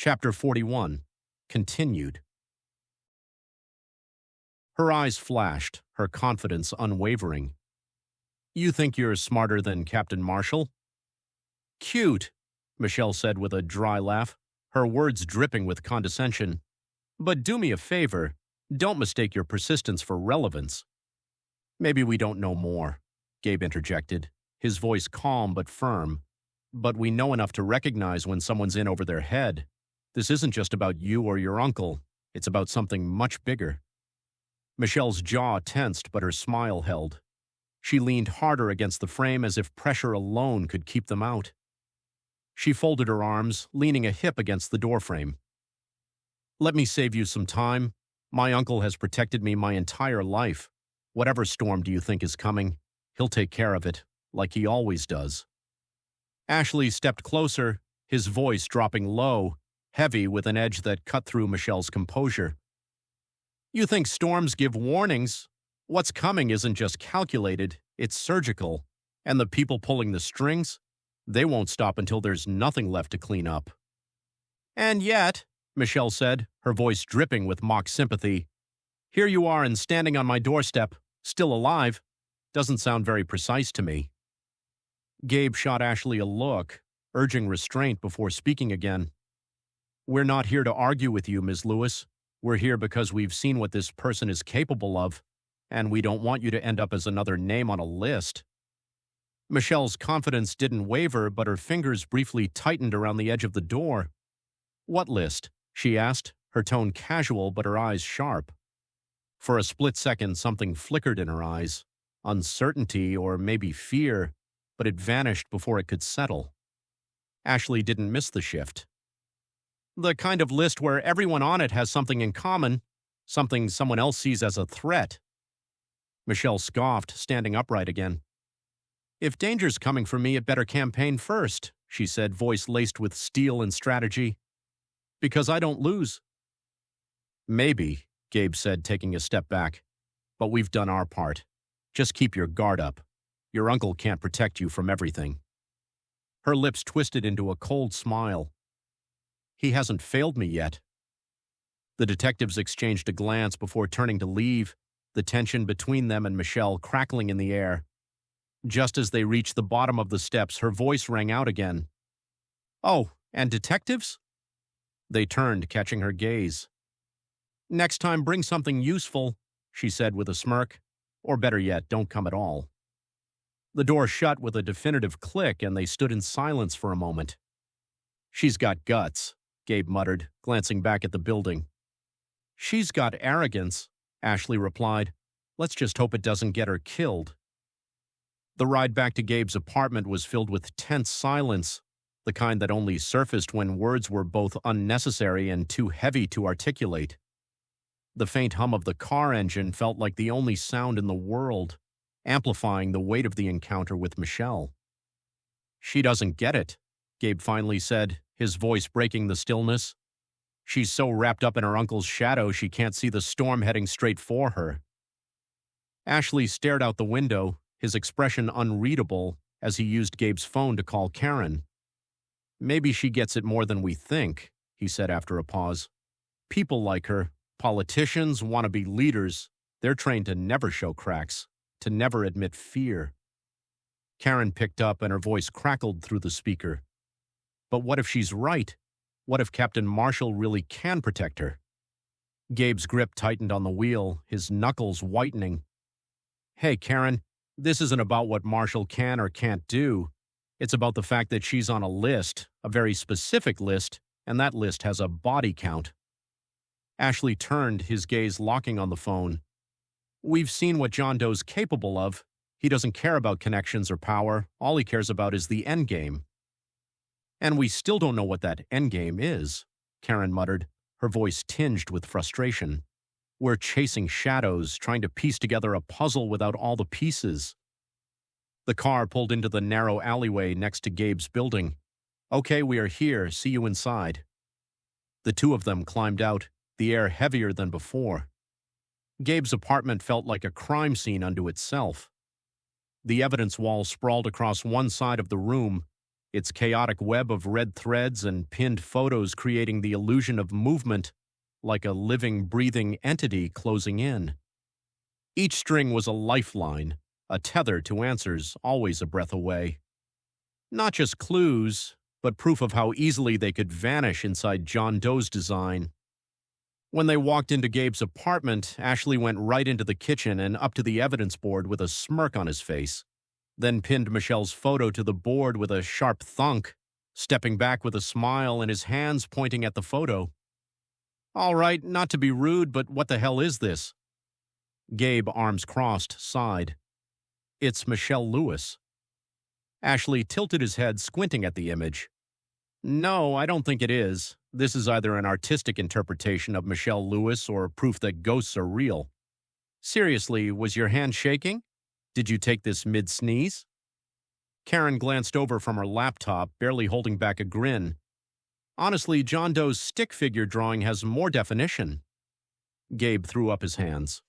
Chapter 41. Continued. Her eyes flashed, her confidence unwavering. "You think you're smarter than Captain Marshall?" "Cute," Michelle said with a dry laugh, her words dripping with condescension. "But do me a favor, don't mistake your persistence for relevance." "Maybe we don't know more," Gabe interjected, his voice calm but firm. "But we know enough to recognize when someone's in over their head. This isn't just about you or your uncle. It's about something much bigger." Michelle's jaw tensed, but her smile held. She leaned harder against the frame as if pressure alone could keep them out. She folded her arms, leaning a hip against the doorframe. "Let me save you some time. My uncle has protected me my entire life. Whatever storm do you think is coming, he'll take care of it, like he always does." Ashley stepped closer, his voice dropping low, heavy with an edge that cut through Michelle's composure. "You think storms give warnings? What's coming isn't just calculated, it's surgical. And the people pulling the strings? They won't stop until there's nothing left to clean up." "And yet," Michelle said, her voice dripping with mock sympathy, "here you are and standing on my doorstep, still alive. Doesn't sound very precise to me." Gabe shot Ashley a look, urging restraint before speaking again. "We're not here to argue with you, Ms. Lewis. We're here because we've seen what this person is capable of, and we don't want you to end up as another name on a list." Michelle's confidence didn't waver, but her fingers briefly tightened around the edge of the door. "What list?" she asked, her tone casual but her eyes sharp. For a split second, something flickered in her eyes. Uncertainty or maybe fear, but it vanished before it could settle. Ashley didn't miss the shift. "The kind of list where everyone on it has something in common, something someone else sees as a threat." Michelle scoffed, standing upright again. "If danger's coming for me, it better campaign first," she said, voice laced with steel and strategy. "Because I don't lose." "Maybe," Gabe said, taking a step back. "But we've done our part. Just keep your guard up. Your uncle can't protect you from everything." Her lips twisted into a cold smile. "He hasn't failed me yet." The detectives exchanged a glance before turning to leave, the tension between them and Michelle crackling in the air. Just as they reached the bottom of the steps, her voice rang out again. "Oh, and detectives?" They turned, catching her gaze. "Next time bring something useful," she said with a smirk. "Or better yet, don't come at all." The door shut with a definitive click, and they stood in silence for a moment. "She's got guts," Gabe muttered, glancing back at the building. "She's got arrogance," Ashley replied. "Let's just hope it doesn't get her killed." The ride back to Gabe's apartment was filled with tense silence, the kind that only surfaced when words were both unnecessary and too heavy to articulate. The faint hum of the car engine felt like the only sound in the world, amplifying the weight of the encounter with Michelle. "She doesn't get it," Gabe finally said, his voice breaking the stillness. "She's so wrapped up in her uncle's shadow she can't see the storm heading straight for her." Ashley stared out the window, his expression unreadable as he used Gabe's phone to call Karen. "Maybe she gets it more than we think," he said after a pause. "People like her, politicians, wannabe leaders, they're trained to never show cracks, to never admit fear." Karen picked up and her voice crackled through the speaker. "But what if she's right? What if Captain Marshall really can protect her?" Gabe's grip tightened on the wheel, his knuckles whitening. "Hey, Karen, this isn't about what Marshall can or can't do. It's about the fact that she's on a list, a very specific list, and that list has a body count." Ashley turned, his gaze locking on the phone. "We've seen what John Doe's capable of. He doesn't care about connections or power. All he cares about is the endgame." "And we still don't know what that endgame is," Karen muttered, her voice tinged with frustration. "We're chasing shadows, trying to piece together a puzzle without all the pieces." The car pulled into the narrow alleyway next to Gabe's building. "Okay, we are here. See you inside." The two of them climbed out, the air heavier than before. Gabe's apartment felt like a crime scene unto itself. The evidence wall sprawled across one side of the room, its chaotic web of red threads and pinned photos creating the illusion of movement, like a living, breathing entity closing in. Each string was a lifeline, a tether to answers always a breath away. Not just clues, but proof of how easily they could vanish inside John Doe's design. When they walked into Gabe's apartment, Ashley went right into the kitchen and up to the evidence board with a smirk on his face, then pinned Michelle's photo to the board with a sharp thunk, stepping back with a smile and his hands pointing at the photo. "All right, not to be rude, but what the hell is this?" Gabe, arms crossed, sighed. "It's Michelle Lewis." Ashley tilted his head, squinting at the image. "No, I don't think it is. This is either an artistic interpretation of Michelle Lewis or proof that ghosts are real. Seriously, was your hand shaking? Did you take this mid-sneeze?" Karen glanced over from her laptop, barely holding back a grin. "Honestly, John Doe's stick figure drawing has more definition." Gabe threw up his hands.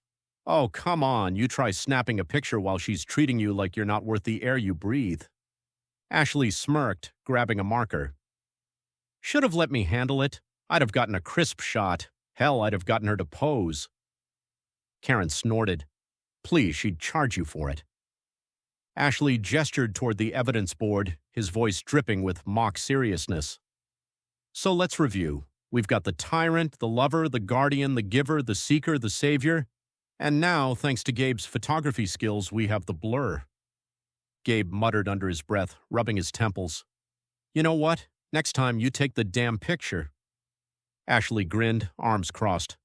"Oh, come on, you try snapping a picture while she's treating you like you're not worth the air you breathe." Ashley smirked, grabbing a marker. "Should have let me handle it. I'd have gotten a crisp shot. Hell, I'd have gotten her to pose." Karen snorted. "Please, she'd charge you for it." Ashley gestured toward the evidence board, his voice dripping with mock seriousness. "So let's review. We've got the tyrant, the lover, the guardian, the giver, the seeker, the savior, and now, thanks to Gabe's photography skills, we have the blur." Gabe muttered under his breath, rubbing his temples. "You know what? Next time you take the damn picture." Ashley grinned, arms crossed.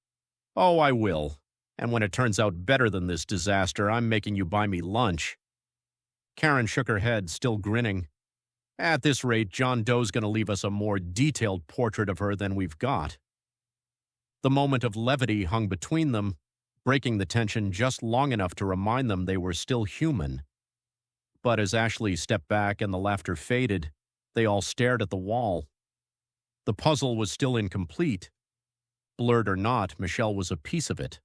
"Oh, I will. And when it turns out better than this disaster, I'm making you buy me lunch." Karen shook her head, still grinning. "At this rate, John Doe's going to leave us a more detailed portrait of her than we've got." The moment of levity hung between them, breaking the tension just long enough to remind them they were still human. But as Ashley stepped back and the laughter faded, they all stared at the wall. The puzzle was still incomplete. Blurred or not, Michelle was a piece of it.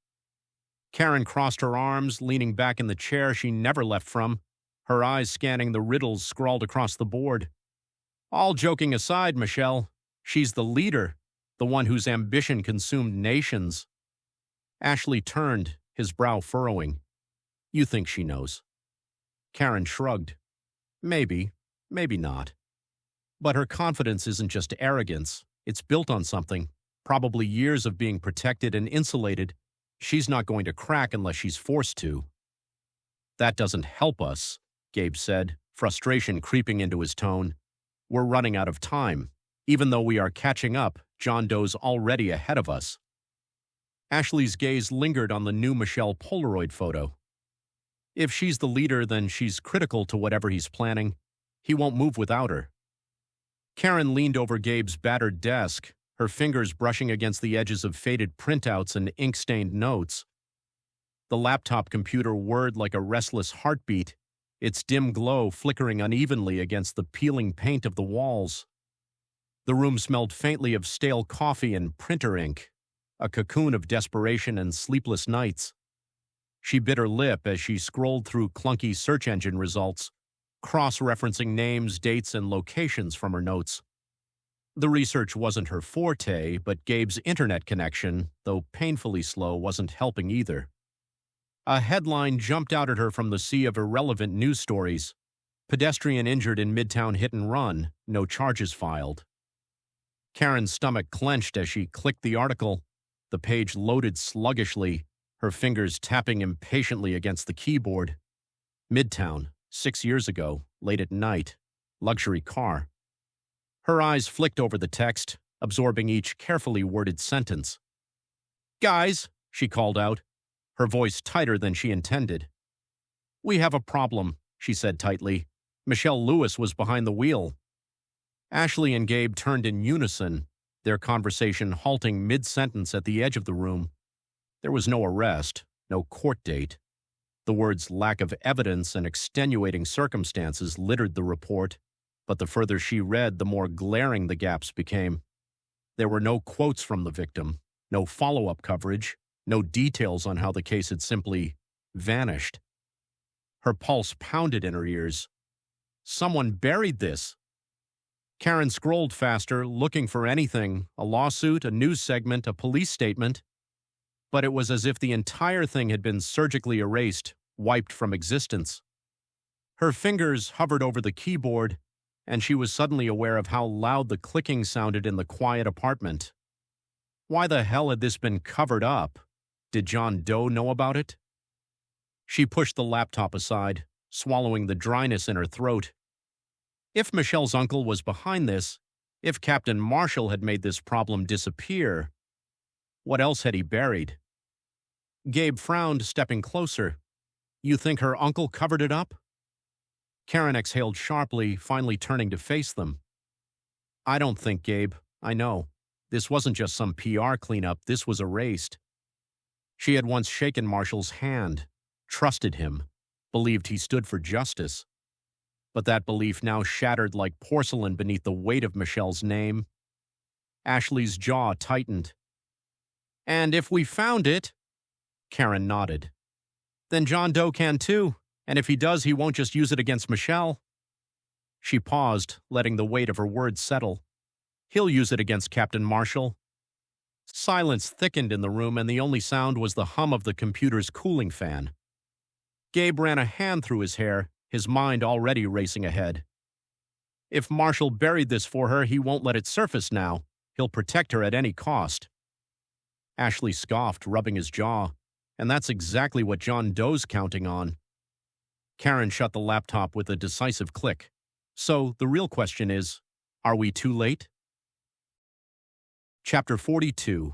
Karen crossed her arms, leaning back in the chair she never left from, her eyes scanning the riddles scrawled across the board. "All joking aside, Michelle, she's the leader, the one whose ambition consumed nations." Ashley turned, his brow furrowing. "You think she knows?" Karen shrugged. "Maybe, maybe not. But her confidence isn't just arrogance. It's built on something, probably years of being protected and insulated. She's not going to crack unless she's forced to." "That doesn't help us," Gabe said, frustration creeping into his tone. "We're running out of time. Even though we are catching up, John Doe's already ahead of us." Ashley's gaze lingered on the new Michelle Polaroid photo. If she's the leader, then she's critical to whatever he's planning. He won't move without her. Karen leaned over Gabe's battered desk, her fingers brushing against the edges of faded printouts and ink-stained notes. The laptop computer whirred like a restless heartbeat, its dim glow flickering unevenly against the peeling paint of the walls. The room smelled faintly of stale coffee and printer ink, a cocoon of desperation and sleepless nights. She bit her lip as she scrolled through clunky search engine results, cross-referencing names, dates, and locations from her notes. The research wasn't her forte, but Gabe's internet connection, though painfully slow, wasn't helping either. A headline jumped out at her from the sea of irrelevant news stories. "Pedestrian injured in Midtown hit and run, no charges filed." Karen's stomach clenched as she clicked the article. The page loaded sluggishly, her fingers tapping impatiently against the keyboard. Midtown, 6 years ago, late at night, luxury car. Her eyes flicked over the text, absorbing each carefully worded sentence. "Guys," she called out, her voice tighter than she intended. "We have a problem," she said tightly. "Michelle Lewis was behind the wheel." Ashley and Gabe turned in unison, their conversation halting mid-sentence at the edge of the room. There was no arrest, no court date. The words lack of evidence and extenuating circumstances littered the report, but the further she read, the more glaring the gaps became. There were no quotes from the victim, no follow-up coverage, no details on how the case had simply vanished. Her pulse pounded in her ears. Someone buried this. Karen scrolled faster, looking for anything, a lawsuit, a news segment, a police statement. But it was as if the entire thing had been surgically erased, wiped from existence. Her fingers hovered over the keyboard, and she was suddenly aware of how loud the clicking sounded in the quiet apartment. Why the hell had this been covered up? Did John Doe know about it? She pushed the laptop aside, swallowing the dryness in her throat. If Michelle's uncle was behind this, if Captain Marshall had made this problem disappear, what else had he buried? Gabe frowned, stepping closer. You think her uncle covered it up? Karen exhaled sharply, finally turning to face them. I don't think, Gabe. I know. This wasn't just some PR cleanup, this was erased. She had once shaken Marshall's hand, trusted him, believed he stood for justice. But that belief now shattered like porcelain beneath the weight of Michelle's name. Ashley's jaw tightened. And if we found it, Karen nodded. Then John Doe can too, and if he does, he won't just use it against Michelle. She paused, letting the weight of her words settle. He'll use it against Captain Marshall. Silence thickened in the room, and the only sound was the hum of the computer's cooling fan. Gabe ran a hand through his hair, his mind already racing ahead. If Marshall buried this for her, he won't let it surface now. He'll protect her at any cost. Ashley scoffed, rubbing his jaw, and that's exactly what John Doe's counting on. Karen shut the laptop with a decisive click. So, the real question is, are we too late? Chapter 42,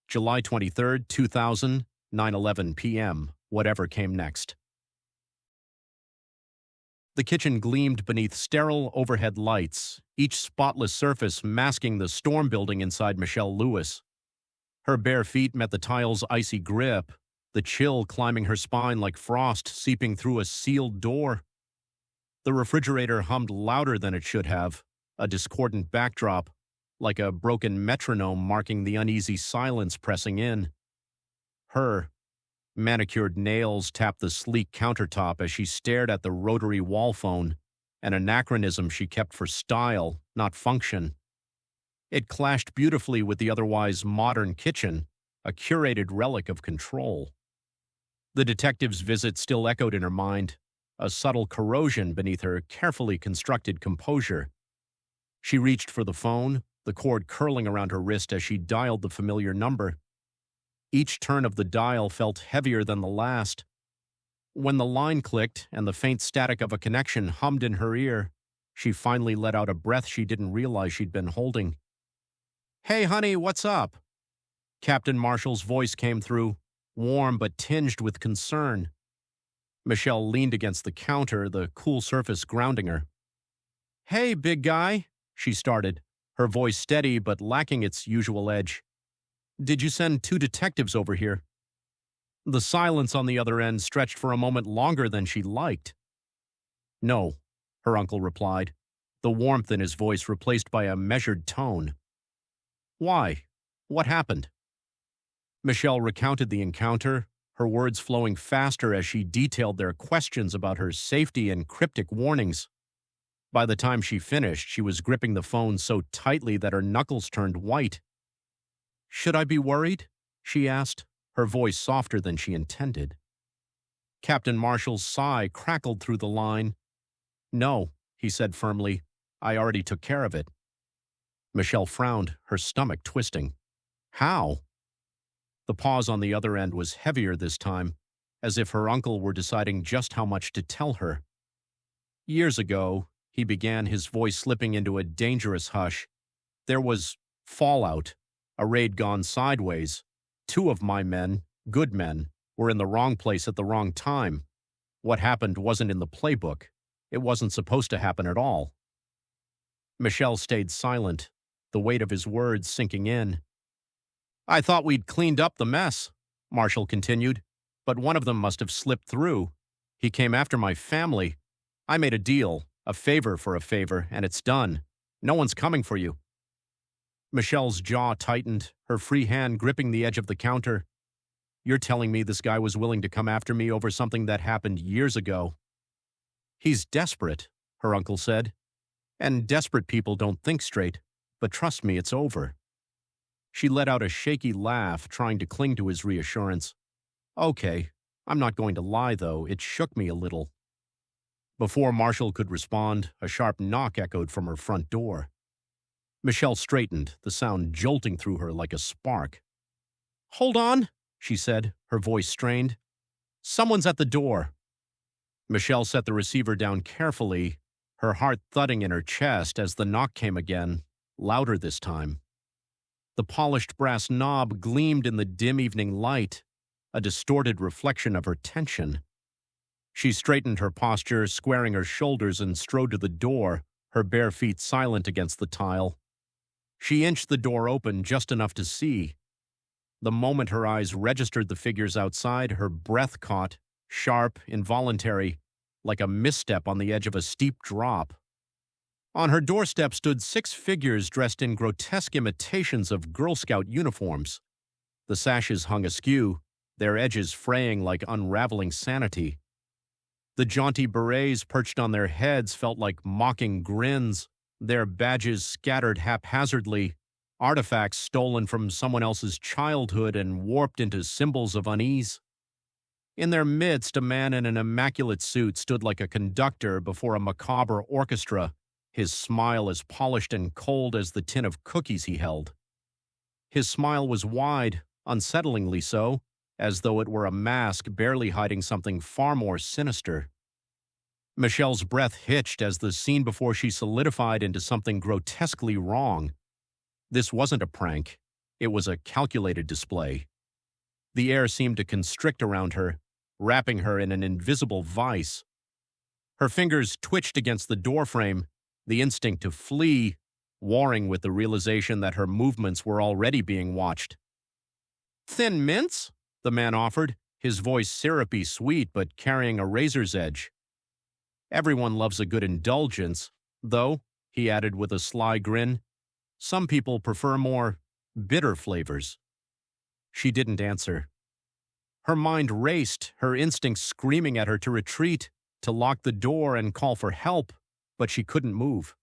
July 23, 2000, 9:11 p.m., whatever came next. The kitchen gleamed beneath sterile overhead lights, each spotless surface masking the storm building inside Michelle Lewis. Her bare feet met the tile's icy grip, the chill climbing her spine like frost seeping through a sealed door. The refrigerator hummed louder than it should have, a discordant backdrop, like a broken metronome marking the uneasy silence pressing in. Her manicured nails tapped the sleek countertop as she stared at the rotary wall phone, an anachronism she kept for style, not function. It clashed beautifully with the otherwise modern kitchen, a curated relic of control. The detective's visit still echoed in her mind, a subtle corrosion beneath her carefully constructed composure. She reached for the phone, the cord curling around her wrist as she dialed the familiar number. Each turn of the dial felt heavier than the last. When the line clicked and the faint static of a connection hummed in her ear, she finally let out a breath she didn't realize she'd been holding. Hey, honey, what's up? Captain Marshall's voice came through, warm but tinged with concern. Michelle leaned against the counter, the cool surface grounding her. Hey, big guy, she started, her voice steady but lacking its usual edge. Did you send 2 detectives over here? The silence on the other end stretched for a moment longer than she liked. No, her uncle replied, the warmth in his voice replaced by a measured tone. Why? What happened? Michelle recounted the encounter, her words flowing faster as she detailed their questions about her safety and cryptic warnings. By the time she finished, she was gripping the phone so tightly that her knuckles turned white. Should I be worried? She asked, her voice softer than she intended. Captain Marshall's sigh crackled through the line. No, he said firmly. I already took care of it. Michelle frowned, her stomach twisting. How? The pause on the other end was heavier this time, as if her uncle were deciding just how much to tell her. Years ago, he began, his voice slipping into a dangerous hush. There was fallout, a raid gone sideways. 2 of my men, good men, were in the wrong place at the wrong time. What happened wasn't in the playbook. It wasn't supposed to happen at all. Michelle stayed silent, the weight of his words sinking in. I thought we'd cleaned up the mess, Marshall continued, but one of them must have slipped through. He came after my family. I made a deal, a favor for a favor, and it's done. No one's coming for you. Michelle's jaw tightened, her free hand gripping the edge of the counter. You're telling me this guy was willing to come after me over something that happened years ago? He's desperate, her uncle said. And desperate people don't think straight, but trust me, it's over. She let out a shaky laugh, trying to cling to his reassurance. Okay, I'm not going to lie, though. It shook me a little. Before Marshall could respond, a sharp knock echoed from her front door. Michelle straightened, the sound jolting through her like a spark. "Hold on," she said, her voice strained. "Someone's at the door." Michelle set the receiver down carefully, her heart thudding in her chest as the knock came again, louder this time. The polished brass knob gleamed in the dim evening light, a distorted reflection of her tension. She straightened her posture, squaring her shoulders, and strode to the door, her bare feet silent against the tile. She inched the door open just enough to see. The moment her eyes registered the figures outside, her breath caught, sharp, involuntary, like a misstep on the edge of a steep drop. On her doorstep stood 6 figures dressed in grotesque imitations of Girl Scout uniforms. The sashes hung askew, their edges fraying like unraveling sanity. The jaunty berets perched on their heads felt like mocking grins, their badges scattered haphazardly, artifacts stolen from someone else's childhood and warped into symbols of unease. In their midst, a man in an immaculate suit stood like a conductor before a macabre orchestra, his smile as polished and cold as the tin of cookies he held. His smile was wide, unsettlingly so, as though it were a mask barely hiding something far more sinister. Michelle's breath hitched as the scene before she solidified into something grotesquely wrong. This wasn't a prank. It was a calculated display. The air seemed to constrict around her, wrapping her in an invisible vice. Her fingers twitched against the doorframe, the instinct to flee, warring with the realization that her movements were already being watched. "Thin mints?" the man offered, his voice syrupy sweet but carrying a razor's edge. "Everyone loves a good indulgence, though," he added with a sly grin. "Some people prefer more bitter flavors." She didn't answer. Her mind raced, her instincts screaming at her to retreat, to lock the door and call for help, but she couldn't move.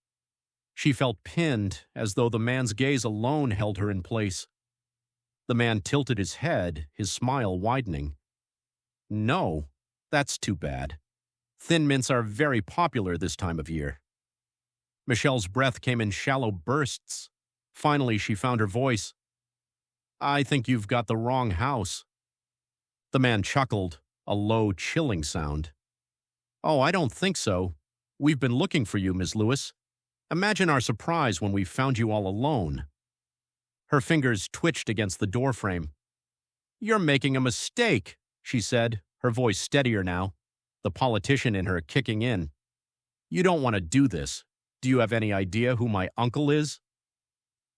She felt pinned, as though the man's gaze alone held her in place. The man tilted his head, his smile widening. "No, that's too bad. Thin mints are very popular this time of year." Michelle's breath came in shallow bursts. Finally, she found her voice. "I think you've got the wrong house." The man chuckled, a low, chilling sound. "Oh, I don't think so. We've been looking for you, Miss Lewis. Imagine our surprise when we found you all alone." Her fingers twitched against the doorframe. "You're making a mistake," she said, her voice steadier now, the politician in her kicking in. "You don't want to do this. Do you have any idea who my uncle is?"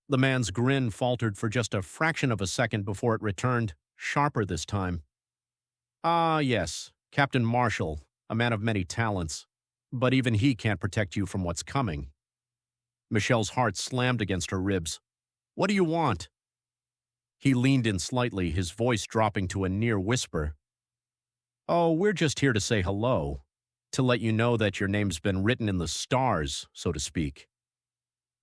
The man's grin faltered for just a fraction of a second before it returned, sharper this time. "Ah, yes, Captain Marshall, a man of many talents. But even he can't protect you from what's coming." Michelle's heart slammed against her ribs. "What do you want?" He leaned in slightly, his voice dropping to a near whisper. "Oh, we're just here to say hello, to let you know that your name's been written in the stars, so to speak."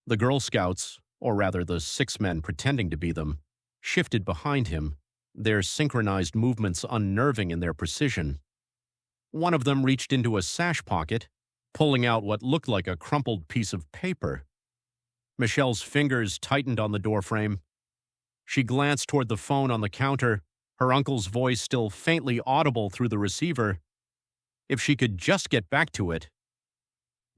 The Girl Scouts, or rather the 6 men pretending to be them, shifted behind him, their synchronized movements unnerving in their precision. One of them reached into a sash pocket, pulling out what looked like a crumpled piece of paper. Michelle's fingers tightened on the doorframe. She glanced toward the phone on the counter, her uncle's voice still faintly audible through the receiver. If she could just get back to it.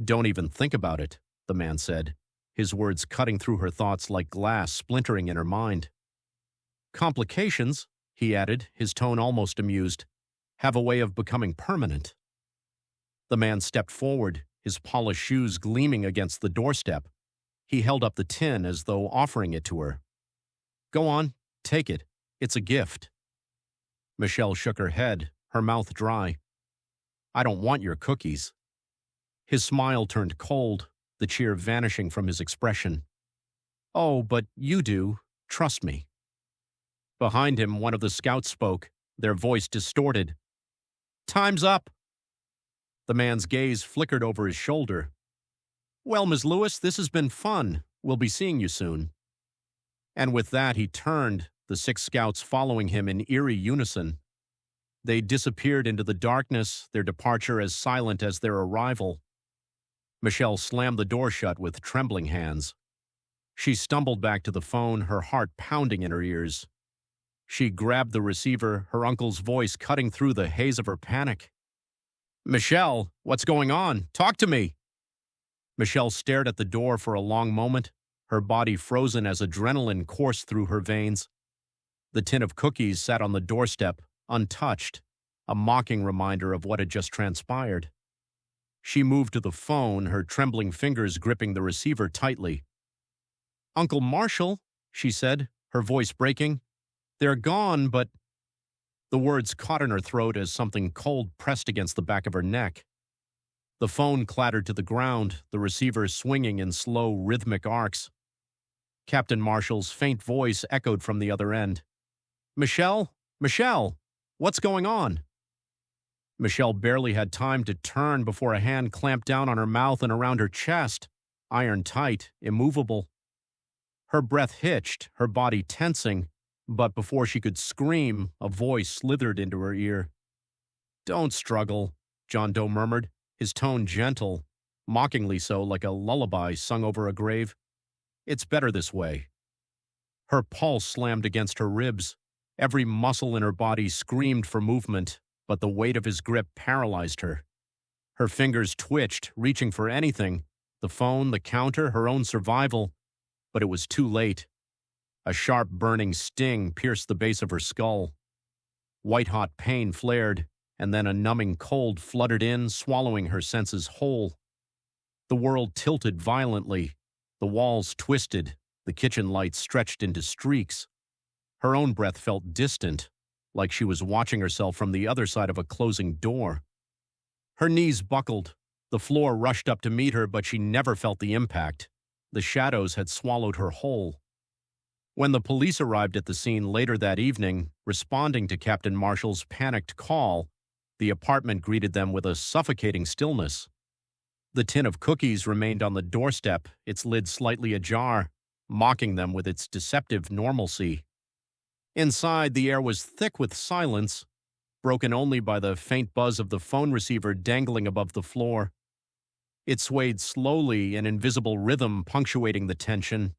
"Don't even think about it," the man said, his words cutting through her thoughts like glass splintering in her mind. "Complications," he added, his tone almost amused, "have a way of becoming permanent." The man stepped forward, his polished shoes gleaming against the doorstep. He held up the tin as though offering it to her. "Go on, take it. It's a gift." Michelle shook her head, her mouth dry. "I don't want your cookies." His smile turned cold, the cheer vanishing from his expression. "Oh, but you do. Trust me." Behind him, one of the scouts spoke, their voice distorted. "Time's up." The man's gaze flickered over his shoulder. Well, Ms. Lewis, this has been fun. We'll be seeing you soon. And with that, he turned, the 6 scouts following him in eerie unison. They disappeared into the darkness, their departure as silent as their arrival. Michelle slammed the door shut with trembling hands. She stumbled back to the phone, her heart pounding in her ears. She grabbed the receiver, her uncle's voice cutting through the haze of her panic. Michelle, what's going on? Talk to me! Michelle stared at the door for a long moment, her body frozen as adrenaline coursed through her veins. The tin of cookies sat on the doorstep, untouched, a mocking reminder of what had just transpired. She moved to the phone, her trembling fingers gripping the receiver tightly. Uncle Marshall, she said, her voice breaking. They're gone, but... The words caught in her throat as something cold pressed against the back of her neck. The phone clattered to the ground, the receiver swinging in slow, rhythmic arcs. Captain Marshall's faint voice echoed from the other end. Michelle? Michelle? What's going on? Michelle barely had time to turn before a hand clamped down on her mouth and around her chest, iron tight, immovable. Her breath hitched, her body tensing, but before she could scream, a voice slithered into her ear. Don't struggle, John Doe murmured, his tone gentle, mockingly so, like a lullaby sung over a grave. It's better this way. Her pulse slammed against her ribs. Every muscle in her body screamed for movement, but the weight of his grip paralyzed her. Her fingers twitched, reaching for anything, the phone, the counter, her own survival, but it was too late. A sharp, burning sting pierced the base of her skull. White-hot pain flared, and then a numbing cold flooded in, swallowing her senses whole. The world tilted violently, the walls twisted, the kitchen lights stretched into streaks. Her own breath felt distant, like she was watching herself from the other side of a closing door. Her knees buckled. The floor rushed up to meet her, but she never felt the impact. The shadows had swallowed her whole. When the police arrived at the scene later that evening, responding to Captain Marshall's panicked call, the apartment greeted them with a suffocating stillness. The tin of cookies remained on the doorstep, its lid slightly ajar, mocking them with its deceptive normalcy. Inside, the air was thick with silence, broken only by the faint buzz of the phone receiver dangling above the floor. It swayed slowly, an invisible rhythm punctuating the tension.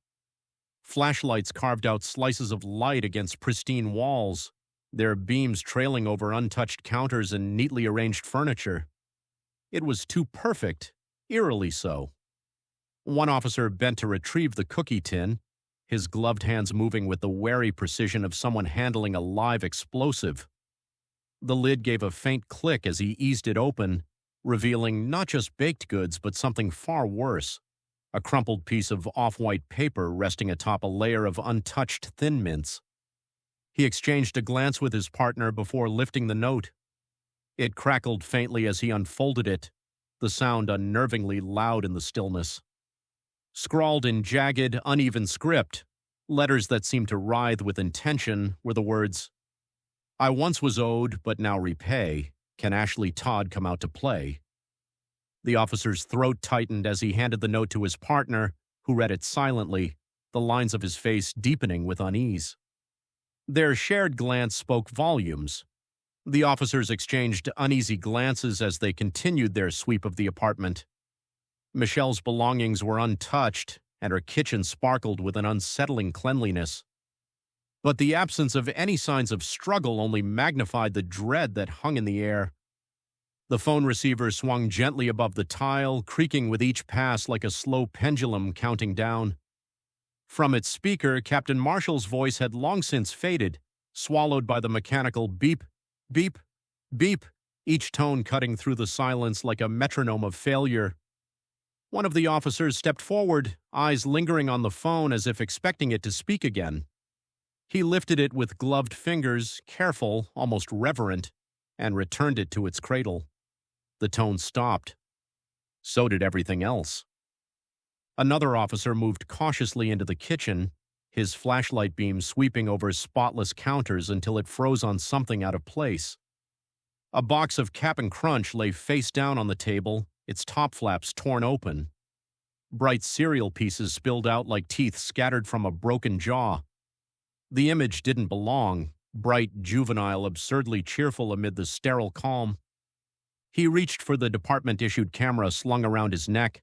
Flashlights carved out slices of light against pristine walls, their beams trailing over untouched counters and neatly arranged furniture. It was too perfect, eerily so. One officer bent to retrieve the cookie tin, his gloved hands moving with the wary precision of someone handling a live explosive. The lid gave a faint click as he eased it open, revealing not just baked goods but something far worse, a crumpled piece of off-white paper resting atop a layer of untouched Thin Mints. He exchanged a glance with his partner before lifting the note. It crackled faintly as he unfolded it, the sound unnervingly loud in the stillness. Scrawled in jagged, uneven script, letters that seemed to writhe with intention, were the words, I once was owed, but now repay. Can Ashley Todd come out to play? The officer's throat tightened as he handed the note to his partner, who read it silently, the lines of his face deepening with unease. Their shared glance spoke volumes. The officers exchanged uneasy glances as they continued their sweep of the apartment. Michelle's belongings were untouched, and her kitchen sparkled with an unsettling cleanliness. But the absence of any signs of struggle only magnified the dread that hung in the air. The phone receiver swung gently above the tile, creaking with each pass like a slow pendulum counting down. From its speaker, Captain Marshall's voice had long since faded, swallowed by the mechanical beep, beep, beep, each tone cutting through the silence like a metronome of failure. One of the officers stepped forward, eyes lingering on the phone as if expecting it to speak again. He lifted it with gloved fingers, careful, almost reverent, and returned it to its cradle. The tone stopped. So did everything else. Another officer moved cautiously into the kitchen, his flashlight beam sweeping over spotless counters until it froze on something out of place. A box of Cap'n Crunch lay face down on the table, its top flaps torn open. Bright cereal pieces spilled out like teeth scattered from a broken jaw. The image didn't belong, bright, juvenile, absurdly cheerful amid the sterile calm. He reached for the department-issued camera slung around his neck,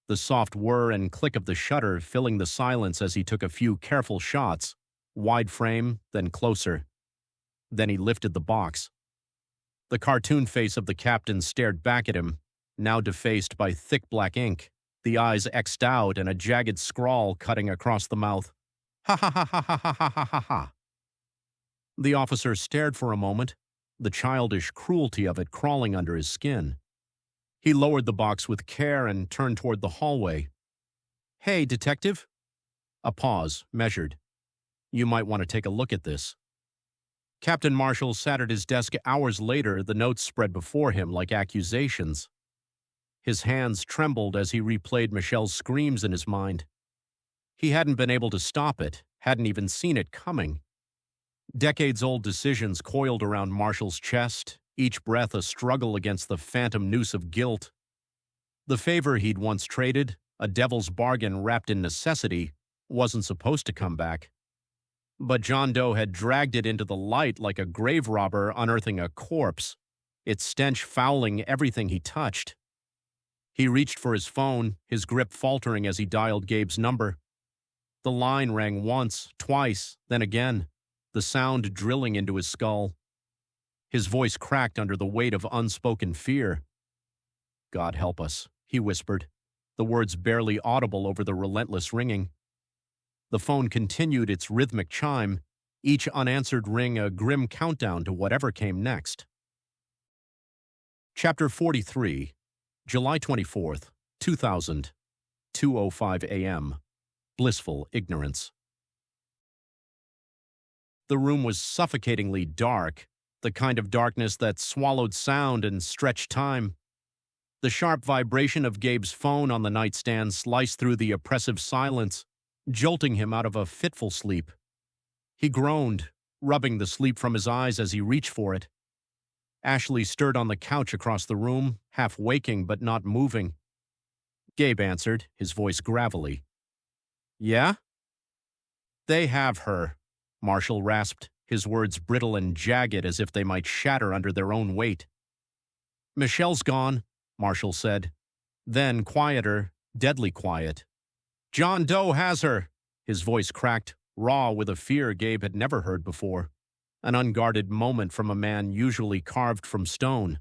the soft whir and click of the shutter filling the silence as he took a few careful shots, wide frame, then closer. Then he lifted the box. The cartoon face of the captain stared back at him, now defaced by thick black ink, the eyes X'd out and a jagged scrawl cutting across the mouth. Ha ha ha ha ha ha ha ha ha ha. The officer stared for a moment, the childish cruelty of it crawling under his skin. He lowered the box with care and turned toward the hallway. "Hey, detective." A pause, measured. "You might want to take a look at this." Captain Marshall sat at his desk hours later, the notes spread before him like accusations. His hands trembled as he replayed Michelle's screams in his mind. He hadn't been able to stop it, hadn't even seen it coming. Decades-old decisions coiled around Marshall's chest, each breath a struggle against the phantom noose of guilt. The favor he'd once traded, a devil's bargain wrapped in necessity, wasn't supposed to come back. But John Doe had dragged it into the light like a grave robber unearthing a corpse, its stench fouling everything he touched. He reached for his phone, his grip faltering as he dialed Gabe's number. The line rang once, twice, then again, the sound drilling into his skull. His voice cracked under the weight of unspoken fear. "God help us," he whispered, the words barely audible over the relentless ringing. The phone continued its rhythmic chime, each unanswered ring a grim countdown to whatever came next. Chapter 43, July 24th, 2000, 2:05 a.m. Blissful ignorance. The room was suffocatingly dark, the kind of darkness that swallowed sound and stretched time. The sharp vibration of Gabe's phone on the nightstand sliced through the oppressive silence, jolting him out of a fitful sleep. He groaned, rubbing the sleep from his eyes as he reached for it. Ashley stirred on the couch across the room, half waking but not moving. Gabe answered, his voice gravelly. "Yeah?" "They have her," Marshall rasped, his words brittle and jagged as if they might shatter under their own weight. "Michelle's gone," Marshall said. Then, quieter, deadly quiet. "John Doe has her," his voice cracked, raw with a fear Gabe had never heard before. An unguarded moment from a man usually carved from stone.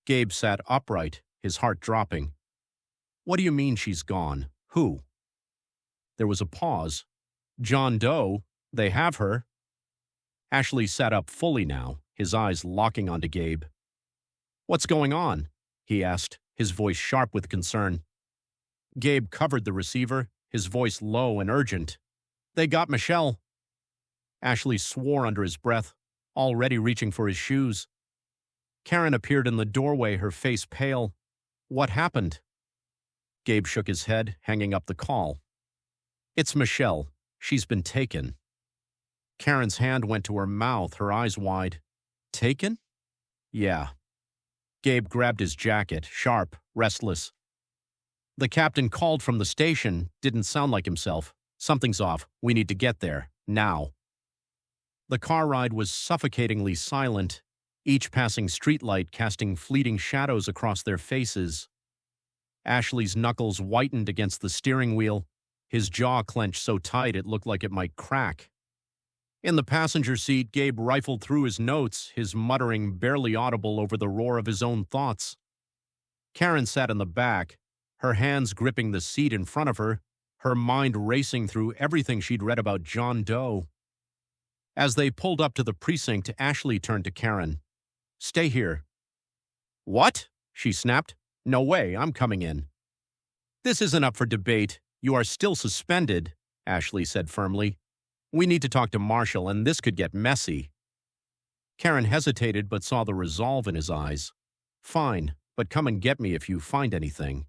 Gabe sat upright, his heart dropping. "What do you mean she's gone? Who?" There was a pause. "John Doe, they have her." Ashley sat up fully now, his eyes locking onto Gabe. "What's going on?" he asked, his voice sharp with concern. Gabe covered the receiver, his voice low and urgent. "They got Michelle." Ashley swore under his breath, already reaching for his shoes. Karen appeared in the doorway, her face pale. "What happened?" Gabe shook his head, hanging up the call. "It's Michelle. She's been taken." Karen's hand went to her mouth, her eyes wide. "Taken?" "Yeah." Gabe grabbed his jacket, sharp, restless. "The captain called from the station, didn't sound like himself. Something's off. We need to get there. Now." The car ride was suffocatingly silent, each passing streetlight casting fleeting shadows across their faces. Ashley's knuckles whitened against the steering wheel, his jaw clenched so tight it looked like it might crack. In the passenger seat, Gabe rifled through his notes, his muttering barely audible over the roar of his own thoughts. Karen sat in the back, her hands gripping the seat in front of her, her mind racing through everything she'd read about John Doe. As they pulled up to the precinct, Ashley turned to Karen. "Stay here." "What?" she snapped. "No way, I'm coming in." "This isn't up for debate. You are still suspended," Ashley said firmly. "We need to talk to Marshall, and this could get messy." Karen hesitated but saw the resolve in his eyes. "Fine, but come and get me if you find anything."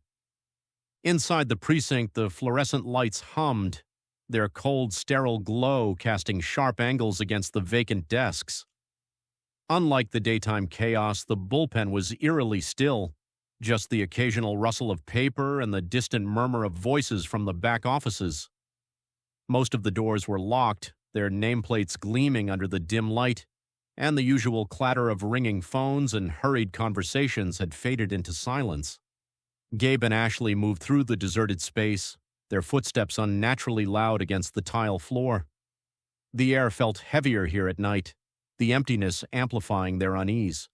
Inside the precinct, the fluorescent lights hummed, their cold, sterile glow casting sharp angles against the vacant desks. Unlike the daytime chaos, the bullpen was eerily still, just the occasional rustle of paper and the distant murmur of voices from the back offices. Most of the doors were locked, their nameplates gleaming under the dim light, and the usual clatter of ringing phones and hurried conversations had faded into silence. Gabe and Ashley moved through the deserted space, their footsteps unnaturally loud against the tile floor. The air felt heavier here at night, the emptiness amplifying their unease.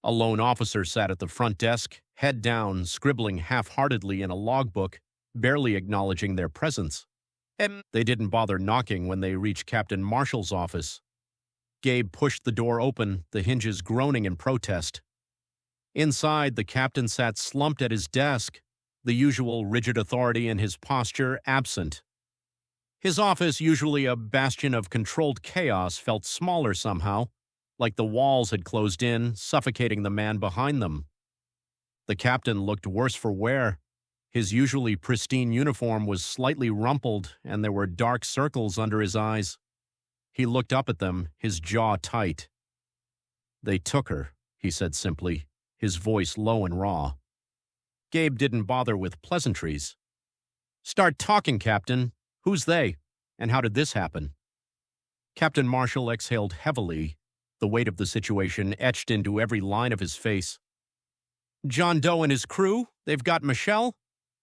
A lone officer sat at the front desk, head down, scribbling half-heartedly in a logbook, barely acknowledging their presence. They didn't bother knocking when they reached Captain Marshall's office. Gabe pushed the door open, the hinges groaning in protest. Inside, the captain sat slumped at his desk, the usual rigid authority in his posture absent. His office, usually a bastion of controlled chaos, felt smaller somehow, like the walls had closed in, suffocating the man behind them. The captain looked worse for wear. His usually pristine uniform was slightly rumpled, and there were dark circles under his eyes. He looked up at them, his jaw tight. "They took her," he said simply, his voice low and raw. Gabe didn't bother with pleasantries. "Start talking, Captain. Who's they? And how did this happen?" Captain Marshall exhaled heavily, the weight of the situation etched into every line of his face. "John Doe and his crew? They've got Michelle?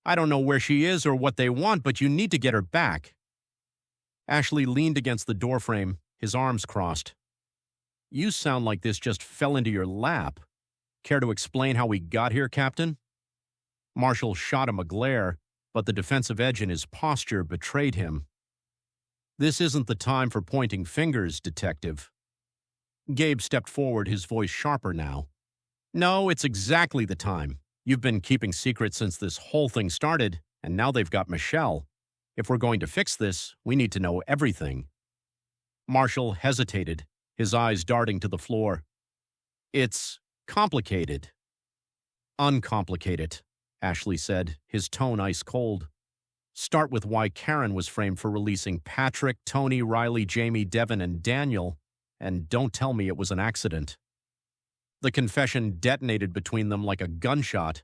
I don't know where she is or what they want, but you need to get her back." Ashley leaned against the doorframe, his arms crossed. "You sound like this just fell into your lap. Care to explain how we got here, Captain?" Marshall shot him a glare, but the defensive edge in his posture betrayed him. "This isn't the time for pointing fingers, Detective." Gabe stepped forward, his voice sharper now. "No, it's exactly the time. You've been keeping secrets since this whole thing started, and now they've got Michelle. If we're going to fix this, we need to know everything." Marshall hesitated, his eyes darting to the floor. "It's complicated." "Uncomplicate it," Ashley said, his tone ice cold. "Start with why Karen was framed for releasing Patrick, Tony, Riley, Jamie, Devin, and Daniel, and don't tell me it was an accident." The confession detonated between them like a gunshot.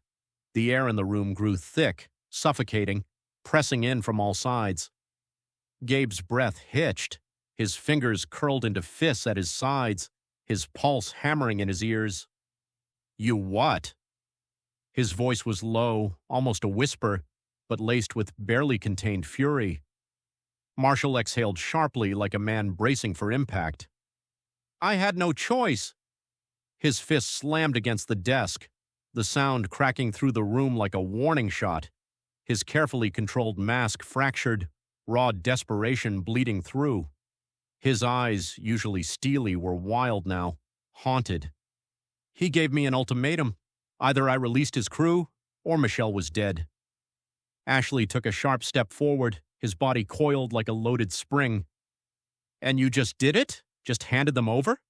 The air in the room grew thick, suffocating, pressing in from all sides. Gabe's breath hitched, his fingers curled into fists at his sides, his pulse hammering in his ears. "You what?" His voice was low, almost a whisper, but laced with barely contained fury. Marshall exhaled sharply like a man bracing for impact. "I had no choice." His fist slammed against the desk, the sound cracking through the room like a warning shot, his carefully controlled mask fractured, raw desperation bleeding through. His eyes, usually steely, were wild now, haunted. "He gave me an ultimatum. Either I released his crew, or Michelle was dead." Ashley took a sharp step forward, his body coiled like a loaded spring. "And you just did it? Just handed them over?"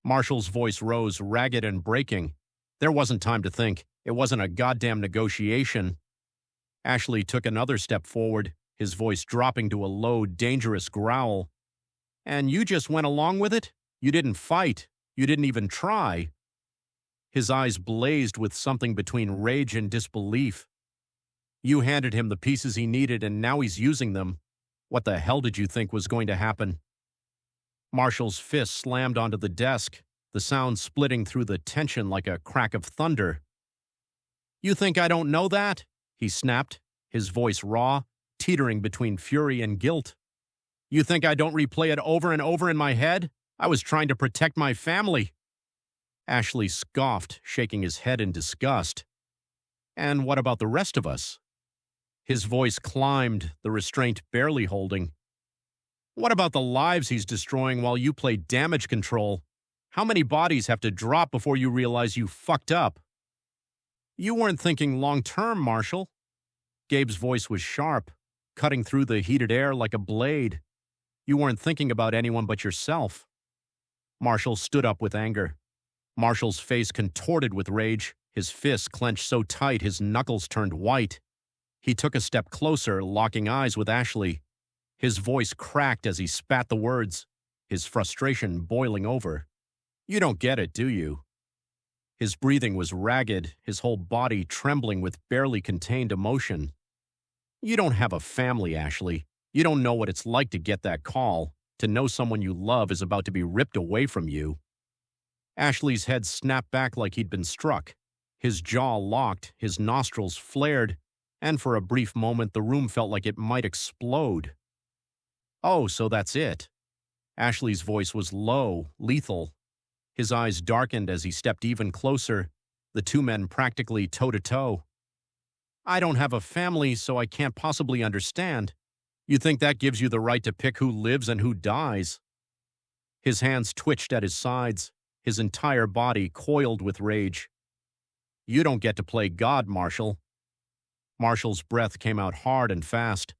Marshall's voice rose, ragged and breaking. There wasn't time to think. It wasn't a goddamn negotiation. Ashley took another step forward, his voice dropping to a low, dangerous growl. "And you just went along with it? You didn't fight. You didn't even try." His eyes blazed with something between rage and disbelief. "You handed him the pieces he needed, and now he's using them. What the hell did you think was going to happen?" Marshall's fist slammed onto the desk, the sound splitting through the tension like a crack of thunder. "You think I don't know that?" he snapped, his voice raw, teetering between fury and guilt. "You think I don't replay it over and over in my head? I was trying to protect my family." Ashley scoffed, shaking his head in disgust. "And what about the rest of us?" His voice climbed, the restraint barely holding. "What about the lives he's destroying while you play damage control? How many bodies have to drop before you realize you fucked up?" "You weren't thinking long-term, Marshall." Gabe's voice was sharp, cutting through the heated air like a blade. "You weren't thinking about anyone but yourself." Marshall stood up with anger. Marshall's face contorted with rage, his fists clenched so tight his knuckles turned white. He took a step closer, locking eyes with Ashley. His voice cracked as he spat the words, his frustration boiling over. "You don't get it, do you?" His breathing was ragged, his whole body trembling with barely contained emotion. You don't have a family, Ashley. You don't know what it's like to get that call, to know someone you love is about to be ripped away from you. Ashley's head snapped back like he'd been struck. His jaw locked, his nostrils flared, and for a brief moment the room felt like it might explode. Oh, so that's it. Ashley's voice was low, lethal. His eyes darkened as he stepped even closer, the two men practically toe-to-toe. I don't have a family, so I can't possibly understand. You think that gives you the right to pick who lives and who dies? His hands twitched at his sides, his entire body coiled with rage. You don't get to play God, Marshall. Marshall's breath came out hard and fast.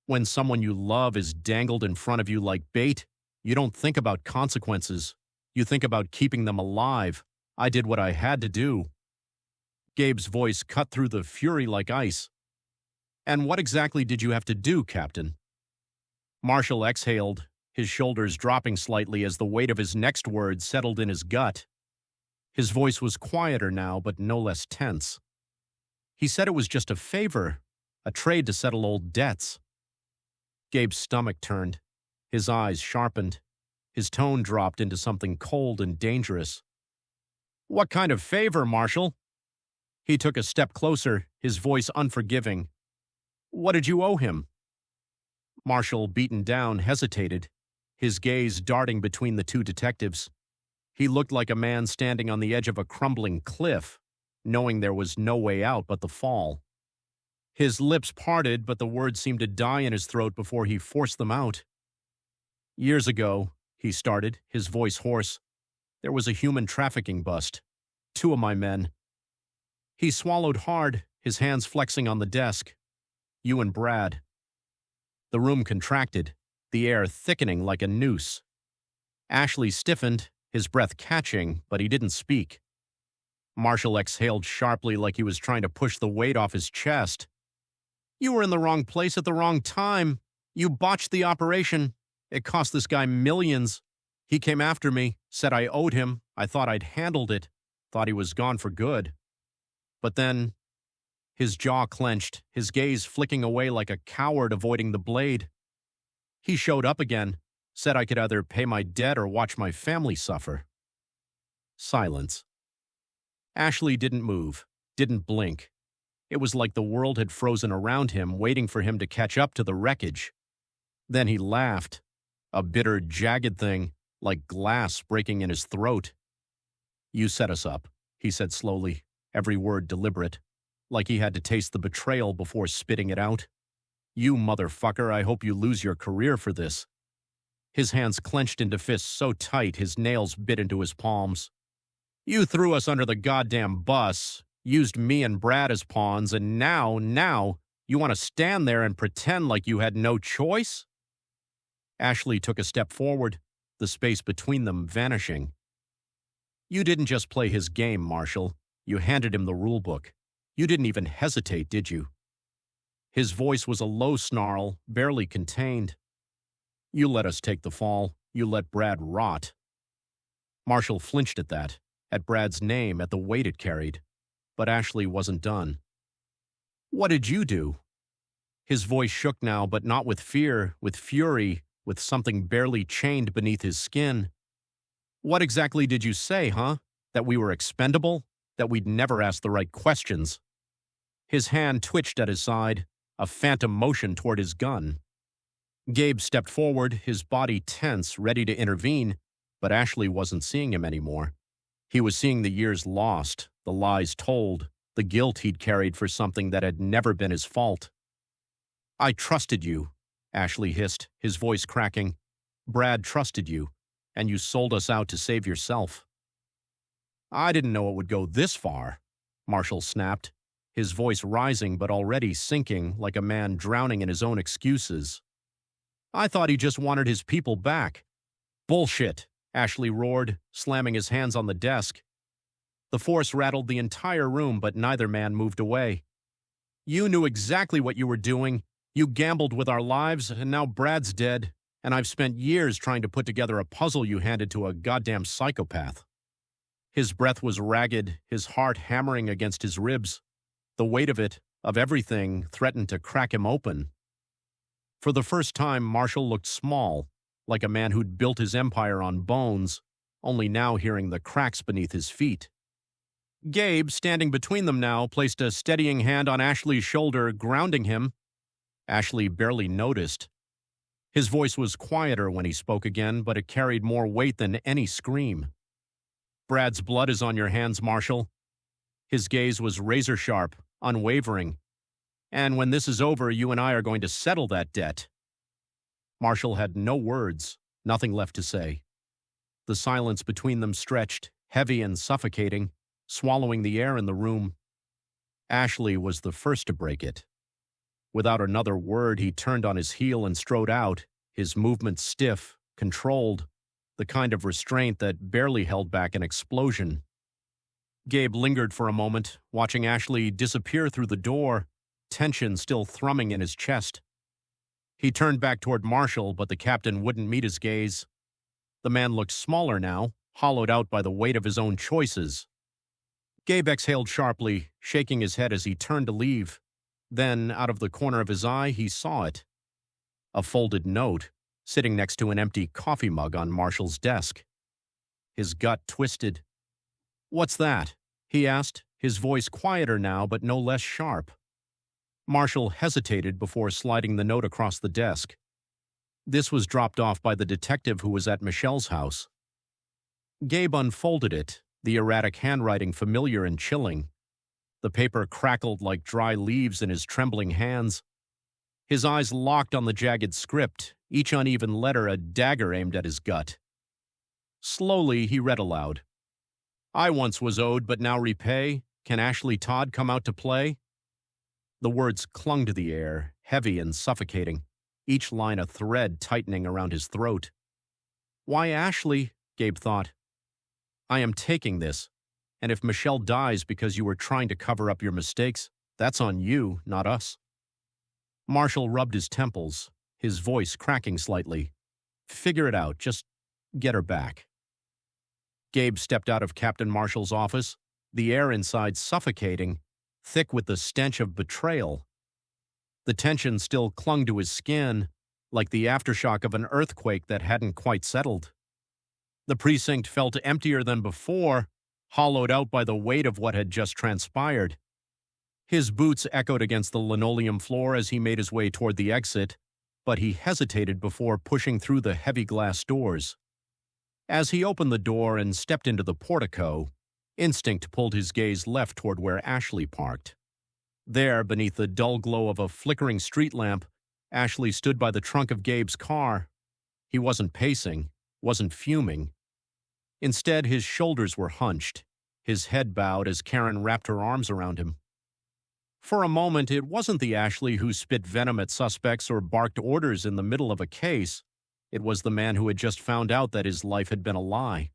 When someone you love is dangled in front of you like bait, you don't think about consequences. You think about keeping them alive. I did what I had to do. Gabe's voice cut through the fury like ice. And what exactly did you have to do, Captain? Marshall exhaled, his shoulders dropping slightly as the weight of his next words settled in his gut. His voice was quieter now, but no less tense. He said it was just a favor, a trade to settle old debts. Gabe's stomach turned, his eyes sharpened, his tone dropped into something cold and dangerous. What kind of favor, Marshall? He took a step closer, his voice unforgiving. What did you owe him? Marshall, beaten down, hesitated, his gaze darting between the two detectives. He looked like a man standing on the edge of a crumbling cliff, knowing there was no way out but the fall. His lips parted, but the words seemed to die in his throat before he forced them out. Years ago, he started, his voice hoarse, there was a human trafficking bust. 2 of my men. He swallowed hard, his hands flexing on the desk. You and Brad. The room contracted, the air thickening like a noose. Ashley stiffened, his breath catching, but he didn't speak. Marshall exhaled sharply like he was trying to push the weight off his chest. You were in the wrong place at the wrong time. You botched the operation. It cost this guy millions. He came after me, said I owed him. I thought I'd handled it, thought he was gone for good. But then, his jaw clenched, his gaze flicking away like a coward avoiding the blade. He showed up again, said I could either pay my debt or watch my family suffer. Silence. Ashley didn't move, didn't blink. It was like the world had frozen around him, waiting for him to catch up to the wreckage. Then he laughed, a bitter, jagged thing, like glass breaking in his throat. You set us up, he said slowly, every word deliberate, like he had to taste the betrayal before spitting it out. You motherfucker, I hope you lose your career for this. His hands clenched into fists so tight his nails bit into his palms. You threw us under the goddamn bus, used me and Brad as pawns, and now, you want to stand there and pretend like you had no choice? Ashley took a step forward, the space between them vanishing. You didn't just play his game, Marshall. You handed him the rulebook. You didn't even hesitate, did you? His voice was a low snarl, barely contained. You let us take the fall. You let Brad rot. Marshall flinched at that, at Brad's name, at the weight it carried. But Ashley wasn't done. What did you do? His voice shook now, but not with fear, with fury, with something barely chained beneath his skin. What exactly did you say, huh? That we were expendable? That we'd never ask the right questions? His hand twitched at his side, a phantom motion toward his gun. Gabe stepped forward, his body tense, ready to intervene, but Ashley wasn't seeing him anymore. He was seeing the years lost, the lies told, the guilt he'd carried for something that had never been his fault. I trusted you, Ashley hissed, his voice cracking. Brad trusted you, and you sold us out to save yourself. I didn't know it would go this far, Marshall snapped, his voice rising but already sinking like a man drowning in his own excuses. I thought he just wanted his people back. Bullshit, Ashley roared, slamming his hands on the desk. The force rattled the entire room, but neither man moved away. You knew exactly what you were doing. You gambled with our lives, and now Brad's dead, and I've spent years trying to put together a puzzle you handed to a goddamn psychopath. His breath was ragged, his heart hammering against his ribs. The weight of it, of everything, threatened to crack him open. For the first time, Marshall looked small, like a man who'd built his empire on bones, only now hearing the cracks beneath his feet. Gabe, standing between them now, placed a steadying hand on Ashley's shoulder, grounding him. Ashley barely noticed. His voice was quieter when he spoke again, but it carried more weight than any scream. "Brad's blood is on your hands, Marshall." His gaze was razor-sharp, unwavering. "And when this is over, you and I are going to settle that debt." Marshall had no words, nothing left to say. The silence between them stretched, heavy and suffocating, swallowing the air in the room. Ashley was the first to break it. Without another word, he turned on his heel and strode out, his movements stiff, controlled, the kind of restraint that barely held back an explosion. Gabe lingered for a moment, watching Ashley disappear through the door, tension still thrumming in his chest. He turned back toward Marshall, but the captain wouldn't meet his gaze. The man looked smaller now, hollowed out by the weight of his own choices. Gabe exhaled sharply, shaking his head as he turned to leave. Then, out of the corner of his eye, he saw it. A folded note, sitting next to an empty coffee mug on Marshall's desk. His gut twisted. "What's that?" he asked, his voice quieter now but no less sharp. Marshall hesitated before sliding the note across the desk. This was dropped off by the detective who was at Michelle's house. Gabe unfolded it, the erratic handwriting familiar and chilling. The paper crackled like dry leaves in his trembling hands. His eyes locked on the jagged script, each uneven letter a dagger aimed at his gut. Slowly, he read aloud. "I once was owed but now repay. Can Ashley Todd come out to play?" The words clung to the air, heavy and suffocating, each line a thread tightening around his throat. "Why Ashley?" Gabe thought. "I am taking this, and if Michelle dies because you were trying to cover up your mistakes, that's on you, not us." Marshall rubbed his temples, his voice cracking slightly. "Figure it out, just get her back." Gabe stepped out of Captain Marshall's office, the air inside suffocating, thick with the stench of betrayal. The tension still clung to his skin, like the aftershock of an earthquake that hadn't quite settled. The precinct felt emptier than before, hollowed out by the weight of what had just transpired. His boots echoed against the linoleum floor as he made his way toward the exit, but he hesitated before pushing through the heavy glass doors. As he opened the door and stepped into the portico, instinct pulled his gaze left toward where Ashley parked. There, beneath the dull glow of a flickering street lamp, Ashley stood by the trunk of Gabe's car. He wasn't pacing, wasn't fuming. Instead, his shoulders were hunched, his head bowed as Karen wrapped her arms around him. For a moment, it wasn't the Ashley who spit venom at suspects or barked orders in the middle of a case. It was the man who had just found out that his life had been a lie.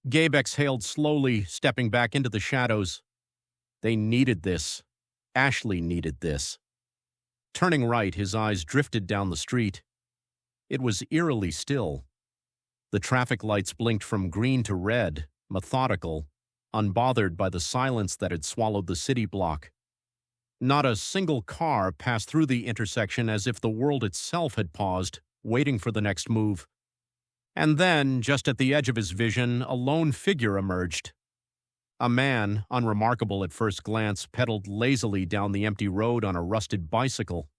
Gabe exhaled slowly, stepping back into the shadows. They needed this. Ashley needed this. Turning right, his eyes drifted down the street. It was eerily still. The traffic lights blinked from green to red, methodical, unbothered by the silence that had swallowed the city block. Not a single car passed through the intersection as if the world itself had paused, waiting for the next move. And then, just at the edge of his vision, a lone figure emerged. A man, unremarkable at first glance, pedaled lazily down the empty road on a rusted bicycle.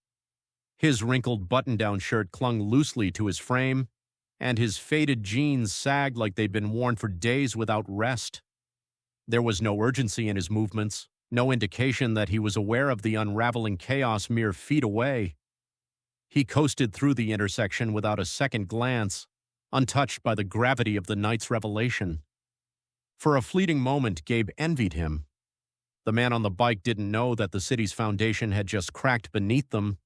His wrinkled button-down shirt clung loosely to his frame, and his faded jeans sagged like they'd been worn for days without rest. There was no urgency in his movements, no indication that he was aware of the unraveling chaos mere feet away. He coasted through the intersection without a second glance, untouched by the gravity of the night's revelation. For a fleeting moment, Gabe envied him. The man on the bike didn't know that the city's foundation had just cracked beneath them.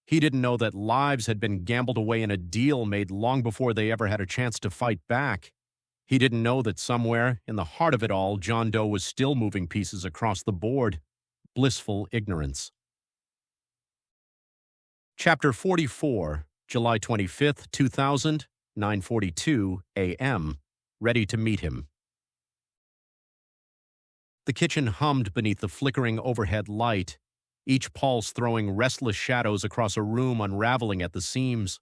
He didn't know that lives had been gambled away in a deal made long before they ever had a chance to fight back. He didn't know that somewhere, in the heart of it all, John Doe was still moving pieces across the board. Blissful ignorance. Chapter 44, July 25th, 2000, 9:42 a.m. Ready to meet him. The kitchen hummed beneath the flickering overhead light, each pulse throwing restless shadows across a room unraveling at the seams.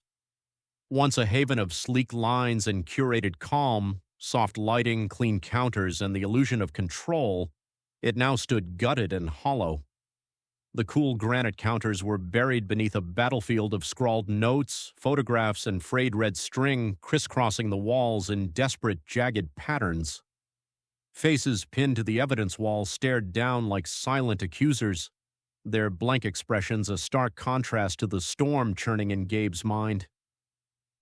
Once a haven of sleek lines and curated calm, soft lighting, clean counters, and the illusion of control, it now stood gutted and hollow. The cool granite counters were buried beneath a battlefield of scrawled notes, photographs, and frayed red string crisscrossing the walls in desperate, jagged patterns. Faces pinned to the evidence wall stared down like silent accusers, their blank expressions a stark contrast to the storm churning in Gabe's mind.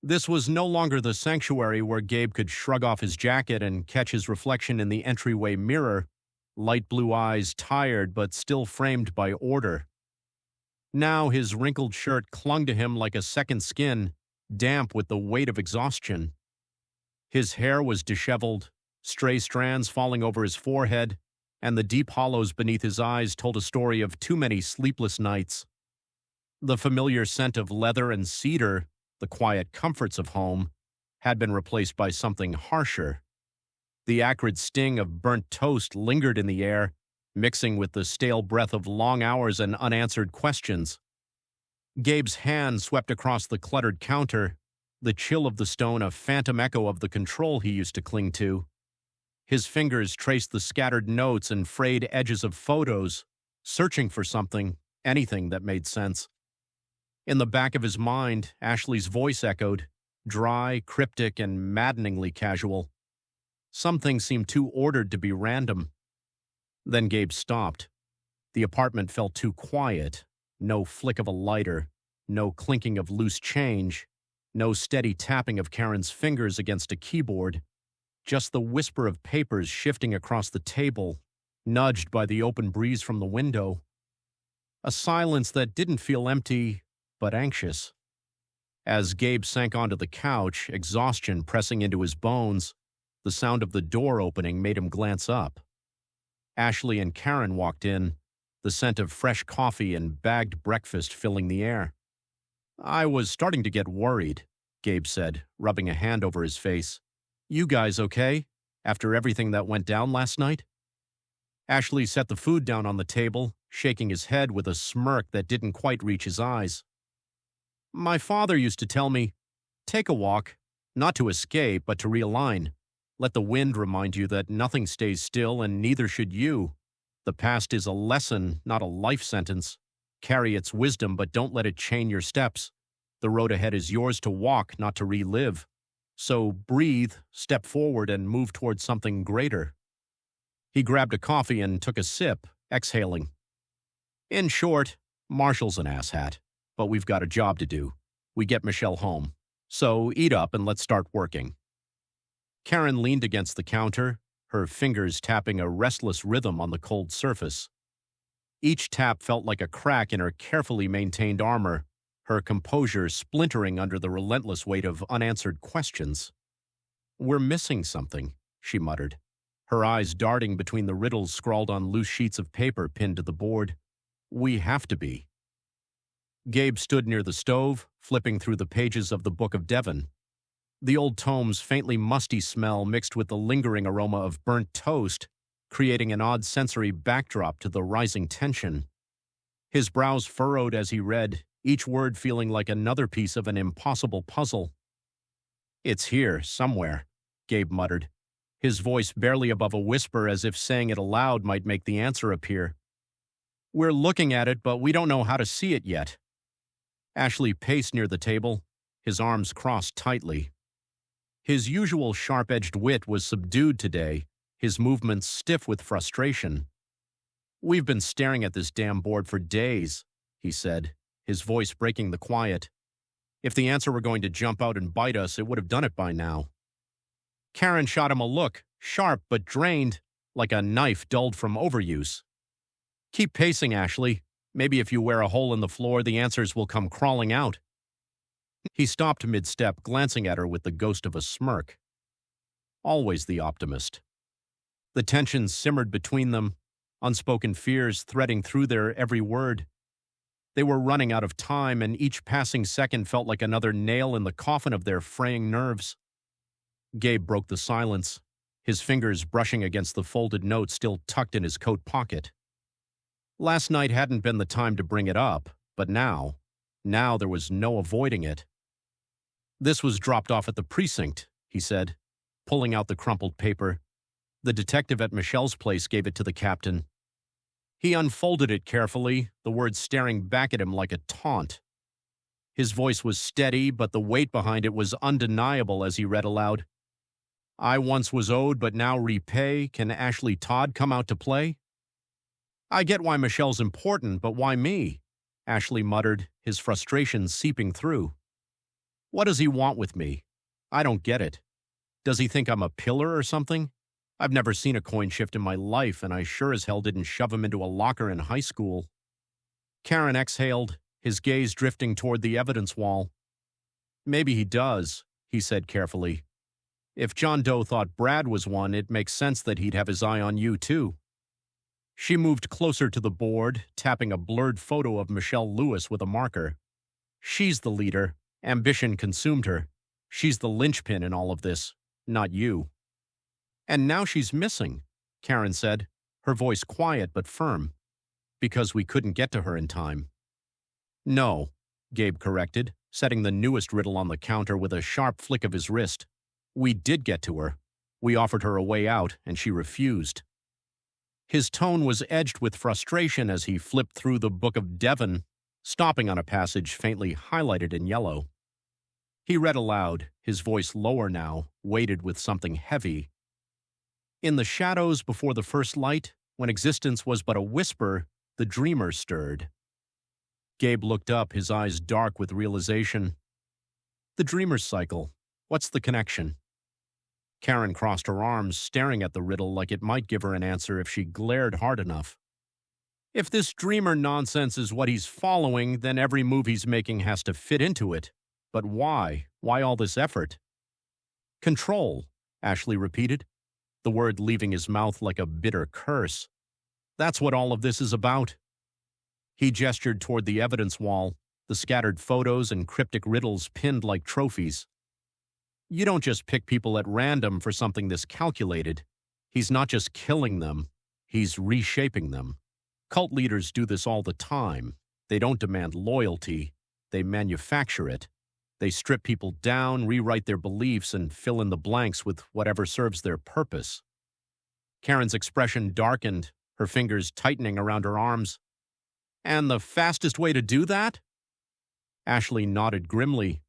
This was no longer the sanctuary where Gabe could shrug off his jacket and catch his reflection in the entryway mirror, light blue eyes tired but still framed by order. Now his wrinkled shirt clung to him like a second skin, damp with the weight of exhaustion. His hair was disheveled, stray strands falling over his forehead, and the deep hollows beneath his eyes told a story of too many sleepless nights. The familiar scent of leather and cedar, the quiet comforts of home, had been replaced by something harsher. The acrid sting of burnt toast lingered in the air, mixing with the stale breath of long hours and unanswered questions. Gabe's hand swept across the cluttered counter, the chill of the stone a phantom echo of the control he used to cling to. His fingers traced the scattered notes and frayed edges of photos, searching for something, anything that made sense. In the back of his mind, Ashley's voice echoed, dry, cryptic, and maddeningly casual. Some things seemed too ordered to be random. Then Gabe stopped. The apartment felt too quiet. No flick of a lighter, no clinking of loose change, no steady tapping of Karen's fingers against a keyboard. Just the whisper of papers shifting across the table, nudged by the open breeze from the window. A silence that didn't feel empty, but anxious. As Gabe sank onto the couch, exhaustion pressing into his bones, the sound of the door opening made him glance up. Ashley and Karen walked in, the scent of fresh coffee and bagged breakfast filling the air. "I was starting to get worried," Gabe said, rubbing a hand over his face. "You guys okay? After everything that went down last night?" Ashley set the food down on the table, shaking his head with a smirk that didn't quite reach his eyes. "My father used to tell me, take a walk, not to escape, but to realign. Let the wind remind you that nothing stays still and neither should you. The past is a lesson, not a life sentence. Carry its wisdom, but don't let it chain your steps. The road ahead is yours to walk, not to relive. So breathe, step forward, and move towards something greater." He grabbed a coffee and took a sip, exhaling. "In short, Marshall's an asshat, but we've got a job to do. We get Michelle home. So eat up and let's start working." Karen leaned against the counter, her fingers tapping a restless rhythm on the cold surface. Each tap felt like a crack in her carefully maintained armor, her composure splintering under the relentless weight of unanswered questions. "We're missing something," she muttered, her eyes darting between the riddles scrawled on loose sheets of paper pinned to the board. "We have to be." Gabe stood near the stove, flipping through the pages of the Book of Devon. The old tome's faintly musty smell mixed with the lingering aroma of burnt toast, creating an odd sensory backdrop to the rising tension. His brows furrowed as he read, each word feeling like another piece of an impossible puzzle. "It's here, somewhere," Gabe muttered, his voice barely above a whisper as if saying it aloud might make the answer appear. "We're looking at it, but we don't know how to see it yet." Ashley paced near the table, his arms crossed tightly. His usual sharp-edged wit was subdued today, his movements stiff with frustration. "We've been staring at this damn board for days," he said, his voice breaking the quiet. "If the answer were going to jump out and bite us, it would have done it by now." Karen shot him a look, sharp but drained, like a knife dulled from overuse. "Keep pacing, Ashley. Maybe if you wear a hole in the floor, the answers will come crawling out." He stopped mid-step, glancing at her with the ghost of a smirk. Always the optimist. The tension simmered between them, unspoken fears threading through their every word. They were running out of time, and each passing second felt like another nail in the coffin of their fraying nerves. Gabe broke the silence. his fingers brushing against the folded note still tucked in his coat pocket. Last night hadn't been the time to bring it up, but now there was no avoiding it. "This was dropped off at the precinct," he said, pulling out the crumpled paper. "The detective at Michelle's place gave it to the captain." He unfolded it carefully, the words staring back at him like a taunt. His voice was steady, but the weight behind it was undeniable as he read aloud. "I once was owed but now repay. Can Ashley Todd come out to play?" "I get why Michelle's important, but why me?" Ashley muttered, his frustration seeping through. "What does he want with me? I don't get it. Does he think I'm a pillar or something? I've never seen a coin shift in my life, and I sure as hell didn't shove him into a locker in high school." Karen exhaled, his gaze drifting toward the evidence wall. "Maybe he does," he said carefully. "If John Doe thought Brad was one, it makes sense that he'd have his eye on you, too." She moved closer to the board, tapping a blurred photo of Michelle Lewis with a marker. "She's the leader. Ambition consumed her. She's the linchpin in all of this, not you." "And now she's missing," Karen said, her voice quiet but firm. "Because we couldn't get to her in time." "No," Gabe corrected, setting the newest riddle on the counter with a sharp flick of his wrist. "We did get to her. We offered her a way out, and she refused." His tone was edged with frustration as he flipped through the Book of Devon, stopping on a passage faintly highlighted in yellow. He read aloud, his voice lower now, weighted with something heavy. "In the shadows before the first light, when existence was but a whisper, the dreamer stirred." Gabe looked up, his eyes dark with realization. "The dreamer's cycle. What's the connection?" Karen crossed her arms, staring at the riddle like it might give her an answer if she glared hard enough. "If this dreamer nonsense is what he's following, then every move he's making has to fit into it. But why? Why all this effort?" "Control," Ashley repeated, the word leaving his mouth like a bitter curse. "That's what all of this is about." He gestured toward the evidence wall, the scattered photos and cryptic riddles pinned like trophies. "You don't just pick people at random for something this calculated. He's not just killing them, he's reshaping them. Cult leaders do this all the time. They don't demand loyalty, they manufacture it. They strip people down, rewrite their beliefs, and fill in the blanks with whatever serves their purpose." Karen's expression darkened, her fingers tightening around her arms. "And the fastest way to do that?" Ashley nodded grimly.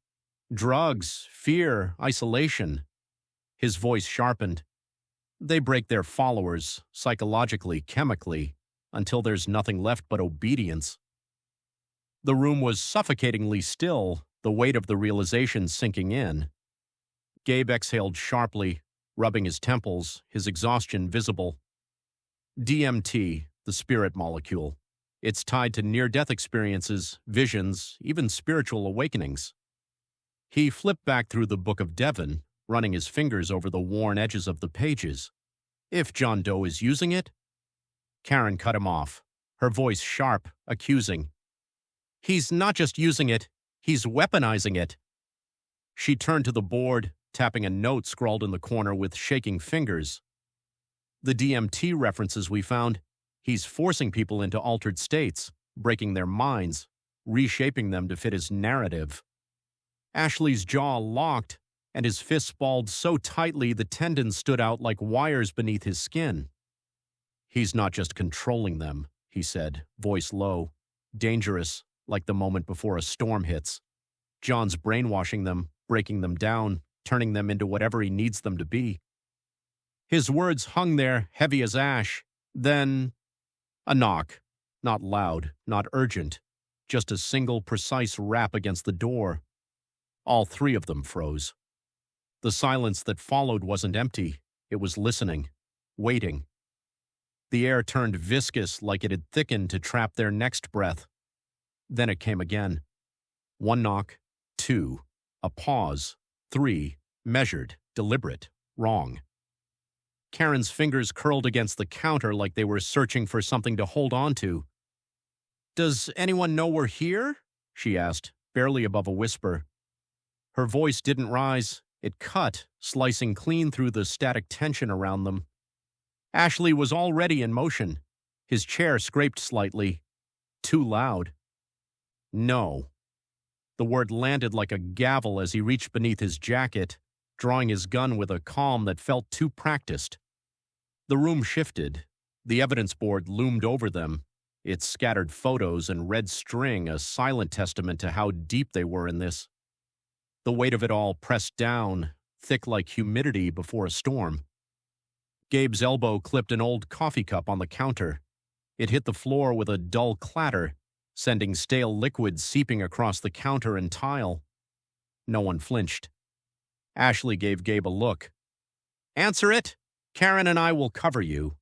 "Drugs, fear, isolation." His voice sharpened. "They break their followers, psychologically, chemically, until there's nothing left but obedience." The room was suffocatingly still, the weight of the realization sinking in. Gabe exhaled sharply, rubbing his temples, his exhaustion visible. DMT, the spirit molecule. It's tied to near-death experiences, visions, even spiritual awakenings. He flipped back through the Book of Devon, running his fingers over the worn edges of the pages. "If John Doe is using it?" Karen cut him off, her voice sharp, accusing. "He's not just using it, he's weaponizing it." She turned to the board, tapping a note scrawled in the corner with shaking fingers. "The DMT references we found, he's forcing people into altered states, breaking their minds, reshaping them to fit his narrative." Ashley's jaw locked, and his fists balled so tightly the tendons stood out like wires beneath his skin. "He's not just controlling them," he said, voice low, dangerous, like the moment before a storm hits. "John's brainwashing them, breaking them down, turning them into whatever he needs them to be." His words hung there, heavy as ash. Then a knock, not loud, not urgent, just a single precise rap against the door. All three of them froze. The silence that followed wasn't empty. It was listening, waiting. The air turned viscous like it had thickened to trap their next breath. Then it came again. One knock, two, a pause, three, measured, deliberate, wrong. Karen's fingers curled against the counter like they were searching for something to hold on to. "Does anyone know we're here?" she asked, barely above a whisper. Her voice didn't rise, It cut, slicing clean through the static tension around them. Ashley was already in motion. His chair scraped slightly. Too loud. No. The word landed like a gavel as he reached beneath his jacket, drawing his gun with a calm that felt too practiced. The room shifted. The evidence board loomed over them, its scattered photos and red string a silent testament to how deep they were in this. The weight of it all pressed down, thick like humidity before a storm. Gabe's elbow clipped an old coffee cup on the counter. It hit the floor with a dull clatter, sending stale liquid seeping across the counter and tile. No one flinched. Ashley gave Gabe a look. "Answer it! Karen and I will cover you."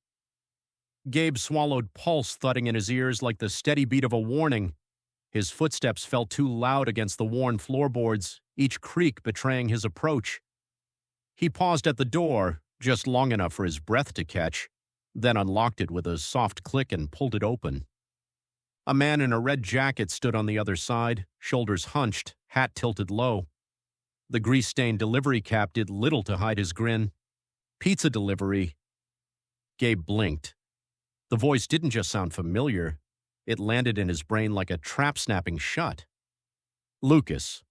Gabe swallowed pulse thudding in his ears like the steady beat of a warning. His footsteps felt too loud against the worn floorboards, each creak betraying his approach. He paused at the door, just long enough for his breath to catch, then unlocked it with a soft click and pulled it open. A man in a red jacket stood on the other side, shoulders hunched, hat tilted low. The grease-stained delivery cap did little to hide his grin. "Pizza delivery." Gabe blinked. The voice didn't just sound familiar. It landed in his brain like a trap snapping shut. Lucas.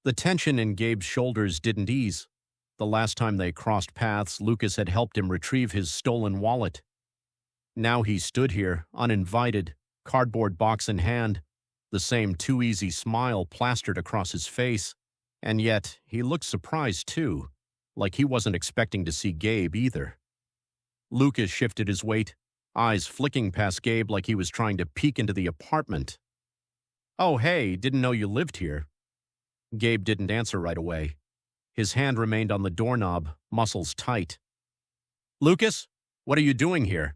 The tension in Gabe's shoulders didn't ease. The last time they crossed paths, Lucas had helped him retrieve his stolen wallet. Now he stood here, uninvited, cardboard box in hand, the same too easy smile plastered across his face, and yet he looked surprised too, like he wasn't expecting to see Gabe either. Lucas shifted his weight, eyes flicking past Gabe like he was trying to peek into the apartment. "Oh, hey, didn't know you lived here." Gabe didn't answer right away. His hand remained on the doorknob, muscles tight. "Lucas, what are you doing here?"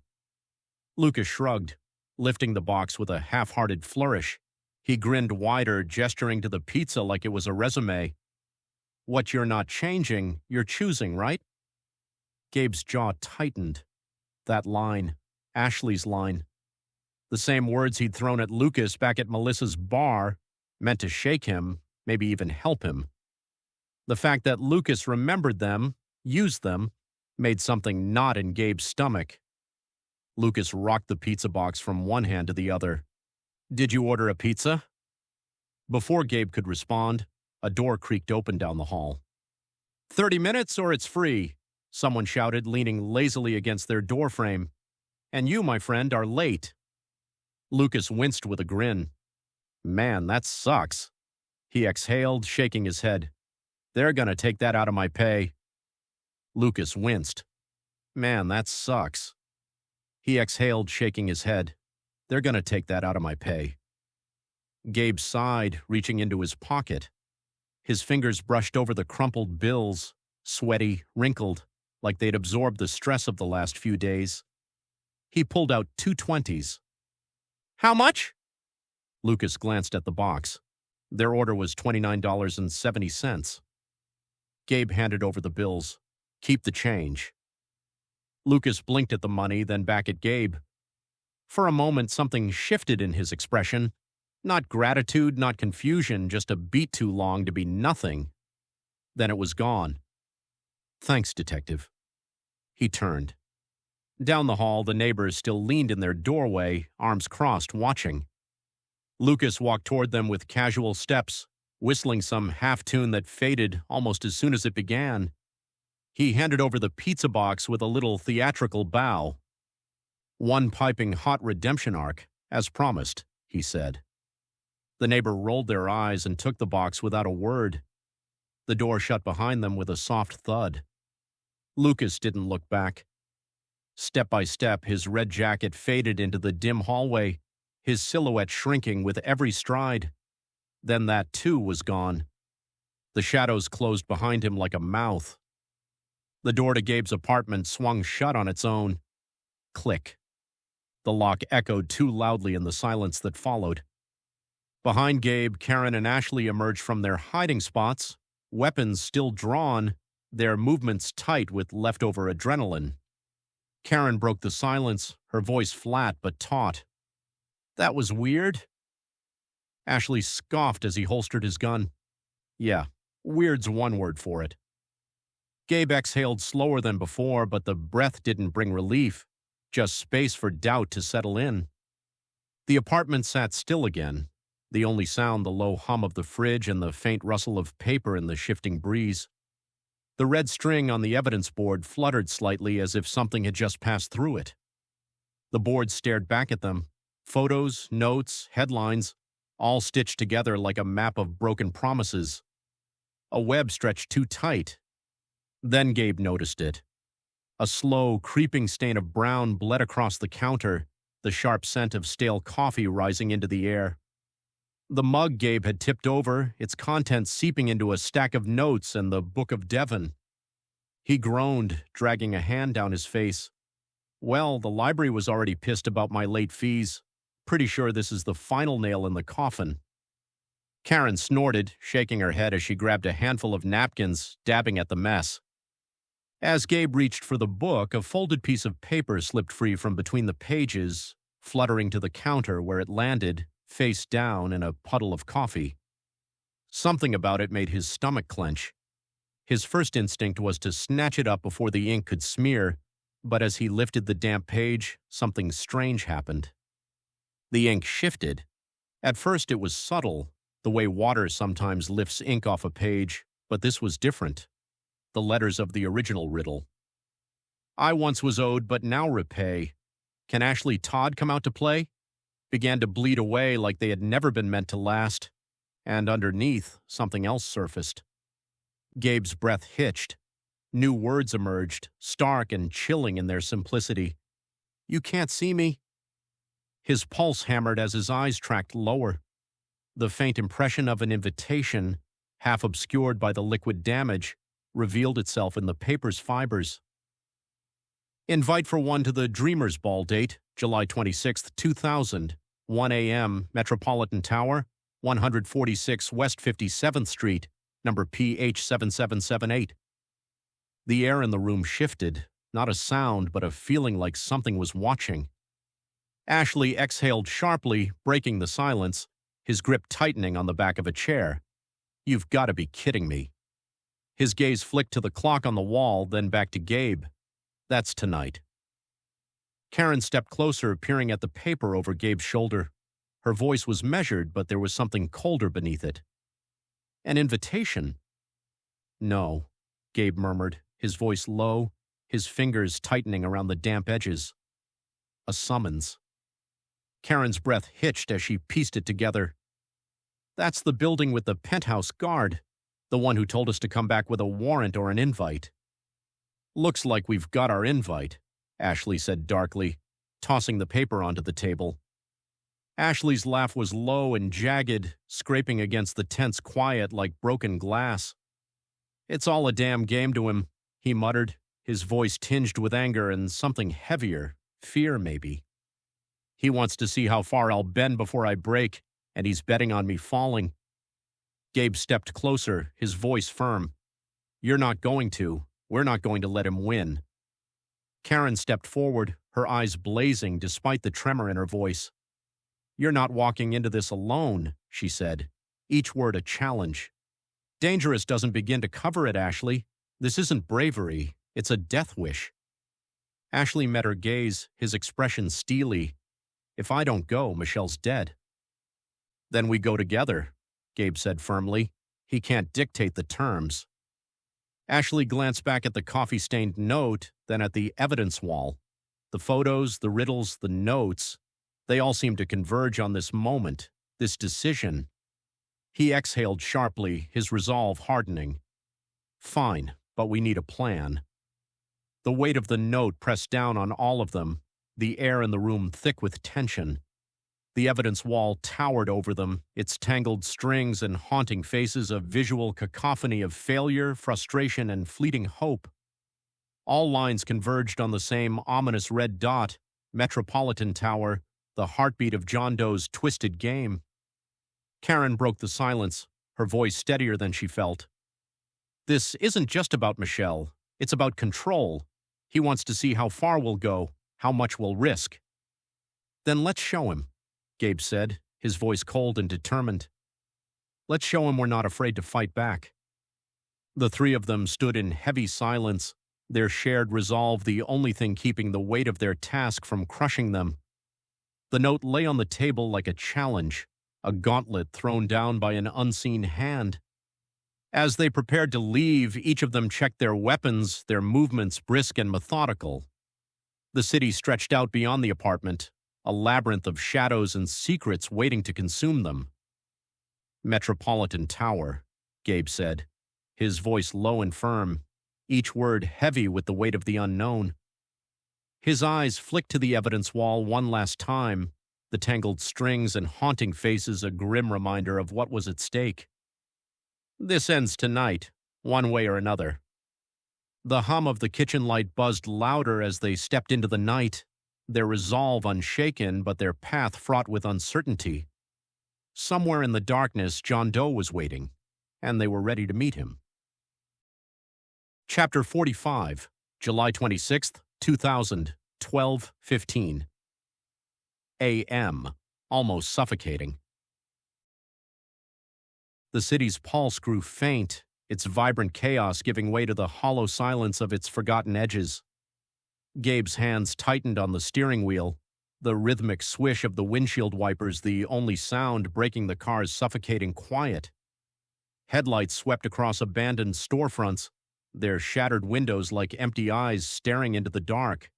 Lucas shrugged, lifting the box with a half-hearted flourish. He grinned wider, gesturing to the pizza like it was a resume. "What you're not changing, you're choosing, right?" Gabe's jaw tightened. That line, Ashley's line. The same words he'd thrown at Lucas back at Melissa's bar, meant to shake him, maybe even help him. The fact that Lucas remembered them, used them, made something knot in Gabe's stomach. Lucas rocked the pizza box from one hand to the other. "Did you order a pizza?" Before Gabe could respond, a door creaked open down the hall. 30 minutes or it's free," someone shouted, leaning lazily against their doorframe. "And you, my friend, are late." Lucas winced with a grin. "Man, that sucks." He exhaled, shaking his head. "They're gonna take that out of my pay." Lucas winced. "Man, that sucks." He exhaled, shaking his head. "They're gonna take that out of my pay." Gabe sighed, reaching into his pocket. His fingers brushed over the crumpled bills, sweaty, wrinkled, like they'd absorbed the stress of the last few days. He pulled out 2 20s. "How much?" Lucas glanced at the box. Their order was $29.70. Gabe handed over the bills. "Keep the change." Lucas blinked at the money, then back at Gabe. For a moment, something shifted in his expression. Not gratitude, not confusion, just a beat too long to be nothing. Then it was gone. "Thanks, Detective." He turned. Down the hall, the neighbors still leaned in their doorway, arms crossed, watching. Lucas walked toward them with casual steps, whistling some half-tune that faded almost as soon as it began. He handed over the pizza box with a little theatrical bow. "One piping hot redemption arc, as promised," he said. The neighbor rolled their eyes and took the box without a word. The door shut behind them with a soft thud. Lucas didn't look back. Step by step, his red jacket faded into the dim hallway, his silhouette shrinking with every stride. Then that, too, was gone. The shadows closed behind him like a mouth. The door to Gabe's apartment swung shut on its own. Click. The lock echoed too loudly in the silence that followed. Behind Gabe, Karen and Ashley emerged from their hiding spots, weapons still drawn, their movements tight with leftover adrenaline. Karen broke the silence, her voice flat but taut. "That was weird." Ashley scoffed as he holstered his gun. "Yeah, weird's one word for it." Gabe exhaled slower than before, but the breath didn't bring relief, just space for doubt to settle in. The apartment sat still again, the only sound the low hum of the fridge and the faint rustle of paper in the shifting breeze. The red string on the evidence board fluttered slightly as if something had just passed through it. The board stared back at them, photos, notes, headlines, all stitched together like a map of broken promises. A web stretched too tight. Then Gabe noticed it. A slow, creeping stain of brown bled across the counter, the sharp scent of stale coffee rising into the air. The mug Gabe had tipped over, its contents seeping into a stack of notes and the Book of Devon. He groaned, dragging a hand down his face. Well, the library was already pissed about my late fees. Pretty sure this is the final nail in the coffin. Karen snorted, shaking her head as she grabbed a handful of napkins, dabbing at the mess. As Gabe reached for the book, a folded piece of paper slipped free from between the pages, fluttering to the counter where it landed, face down in a puddle of coffee. Something about it made his stomach clench. His first instinct was to snatch it up before the ink could smear, but as he lifted the damp page, something strange happened. The ink shifted. At first it was subtle, the way water sometimes lifts ink off a page, but this was different. The letters of the original riddle. I once was owed, but now repay. Can Ashley Todd come out to play? Began to bleed away like they had never been meant to last, and underneath, something else surfaced. Gabe's breath hitched. New words emerged, stark and chilling in their simplicity. You can't see me. His pulse hammered as his eyes tracked lower. The faint impression of an invitation, half obscured by the liquid damage, revealed itself in the paper's fibers. Invite for one to the Dreamers Ball date, July 26, 2000, 1 a.m., Metropolitan Tower, 146 West 57th Street, number PH7778. The air in the room shifted, not a sound but a feeling like something was watching. Ashley exhaled sharply, breaking the silence, his grip tightening on the back of a chair. You've got to be kidding me. His gaze flicked to the clock on the wall, then back to Gabe. That's tonight. Karen stepped closer, peering at the paper over Gabe's shoulder. Her voice was measured, but there was something colder beneath it. An invitation? No, Gabe murmured, his voice low, his fingers tightening around the damp edges. A summons. Karen's breath hitched as she pieced it together. That's the building with the penthouse guard, the one who told us to come back with a warrant or an invite. Looks like we've got our invite, Ashley said darkly, tossing the paper onto the table. Ashley's laugh was low and jagged, scraping against the tense quiet like broken glass. It's all a damn game to him, he muttered, his voice tinged with anger and something heavier, fear maybe. He wants to see how far I'll bend before I break, and he's betting on me falling. Gabe stepped closer, his voice firm. You're not going to. We're not going to let him win. Karen stepped forward, her eyes blazing despite the tremor in her voice. You're not walking into this alone, she said, each word a challenge. Dangerous doesn't begin to cover it, Ashley. This isn't bravery, it's a death wish. Ashley met her gaze, his expression steely. If I don't go, Michelle's dead. Then we go together, Gabe said firmly. He can't dictate the terms. Ashley glanced back at the coffee-stained note, then at the evidence wall. The photos, the riddles, the notes, they all seemed to converge on this moment, this decision. He exhaled sharply, his resolve hardening. Fine, but we need a plan. The weight of the note pressed down on all of them, the air in the room thick with tension. The evidence wall towered over them, its tangled strings and haunting faces a visual cacophony of failure, frustration, and fleeting hope. All lines converged on the same ominous red dot, Metropolitan Tower, the heartbeat of John Doe's twisted game. Karen broke the silence, her voice steadier than she felt. This isn't just about Michelle. It's about control. He wants to see how far we'll go, how much we'll risk. Then let's show him, Gabe said, his voice cold and determined. Let's show him we're not afraid to fight back. The three of them stood in heavy silence, their shared resolve the only thing keeping the weight of their task from crushing them. The note lay on the table like a challenge, a gauntlet thrown down by an unseen hand. As they prepared to leave, each of them checked their weapons, their movements brisk and methodical. The city stretched out beyond the apartment, a labyrinth of shadows and secrets waiting to consume them. Metropolitan Tower, Gabe said, his voice low and firm, each word heavy with the weight of the unknown. His eyes flicked to the evidence wall one last time, the tangled strings and haunting faces a grim reminder of what was at stake. This ends tonight, one way or another. The hum of the kitchen light buzzed louder as they stepped into the night, their resolve unshaken but their path fraught with uncertainty. Somewhere in the darkness, John Doe was waiting, and they were ready to meet him. Chapter 45, July 26th, 2000, 12:15 a.m., almost suffocating. The city's pulse grew faint, its vibrant chaos giving way to the hollow silence of its forgotten edges. Gabe's hands tightened on the steering wheel, the rhythmic swish of the windshield wipers the only sound breaking the car's suffocating quiet. Headlights swept across abandoned storefronts, their shattered windows like empty eyes staring into the dark.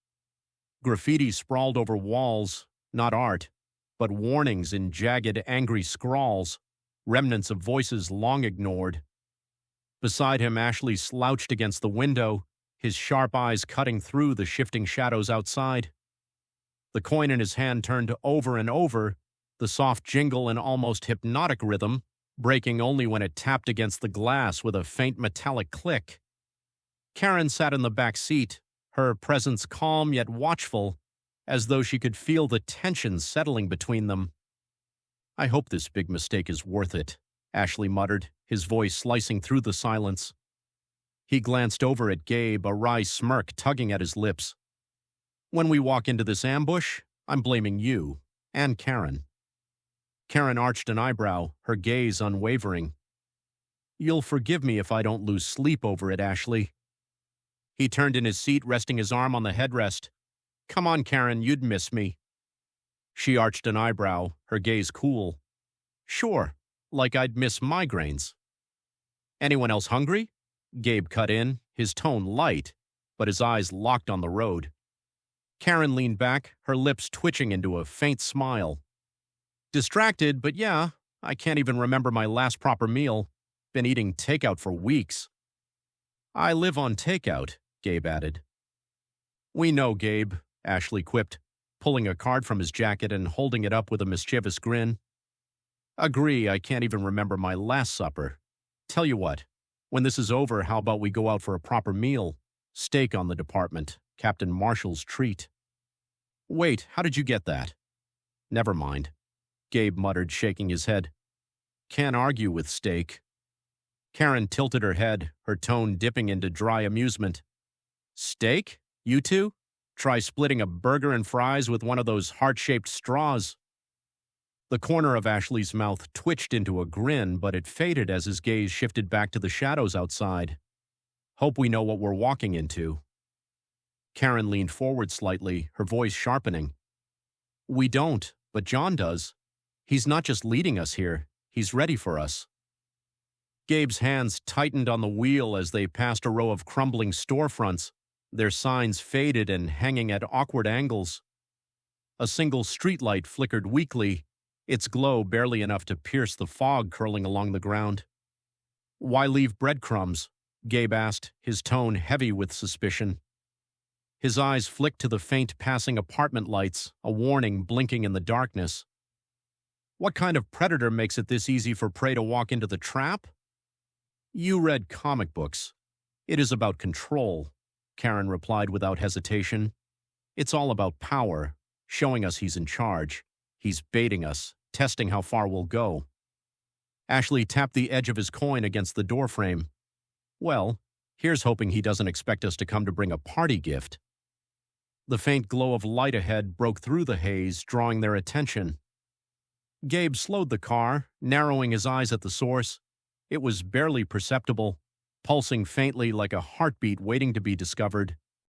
Graffiti sprawled over walls, not art, but warnings in jagged, angry scrawls, remnants of voices long ignored. Beside him, Ashley slouched against the window, his sharp eyes cutting through the shifting shadows outside. The coin in his hand turned over and over, the soft jingle an almost hypnotic rhythm, breaking only when it tapped against the glass with a faint metallic click. Karen sat in the back seat, her presence calm yet watchful, as though she could feel the tension settling between them. "I hope this big mistake is worth it," Ashley muttered, his voice slicing through the silence. He glanced over at Gabe, a wry smirk tugging at his lips. "When we walk into this ambush, I'm blaming you, and Karen." Karen arched an eyebrow, her gaze unwavering. "You'll forgive me if I don't lose sleep over it, Ashley." He turned in his seat, resting his arm on the headrest. "Come on, Karen, you'd miss me." She arched an eyebrow, her gaze cool. "Sure, like I'd miss migraines." "Anyone else hungry?" Gabe cut in, his tone light, but his eyes locked on the road. Karen leaned back, her lips twitching into a faint smile. "Distracted, but yeah, I can't even remember my last proper meal. Been eating takeout for weeks." "I live on takeout," Gabe added. "We know, Gabe," Ashley quipped, pulling a card from his jacket and holding it up with a mischievous grin. "Agree, I can't even remember my last supper. Tell you what, when this is over, how about we go out for a proper meal? Steak on the department, Captain Marshall's treat." "Wait, how did you get that?" "Never mind," Gabe muttered, shaking his head. "Can't argue with steak." Karen tilted her head, her tone dipping into dry amusement. "Steak? You two? Try splitting a burger and fries with one of those heart-shaped straws." The corner of Ashley's mouth twitched into a grin, but it faded as his gaze shifted back to the shadows outside. "Hope we know what we're walking into." Karen leaned forward slightly, her voice sharpening. "We don't, but John does. He's not just leading us here, he's ready for us." Gabe's hands tightened on the wheel as they passed a row of crumbling storefronts, their signs faded and hanging at awkward angles. A single streetlight flickered weakly, its glow barely enough to pierce the fog curling along the ground. "Why leave breadcrumbs?" Gabe asked, his tone heavy with suspicion. His eyes flicked to the faint passing apartment lights, a warning blinking in the darkness. "What kind of predator makes it this easy for prey to walk into the trap?" "You read comic books. It is about control," Karen replied without hesitation. "It's all about power, showing us he's in charge. He's baiting us, testing how far we'll go." Ashley tapped the edge of his coin against the doorframe. "Well, here's hoping he doesn't expect us to come to bring a party gift." The faint glow of light ahead broke through the haze, drawing their attention. Gabe slowed the car, narrowing his eyes at the source. It was barely perceptible, pulsing faintly like a heartbeat waiting to be discovered,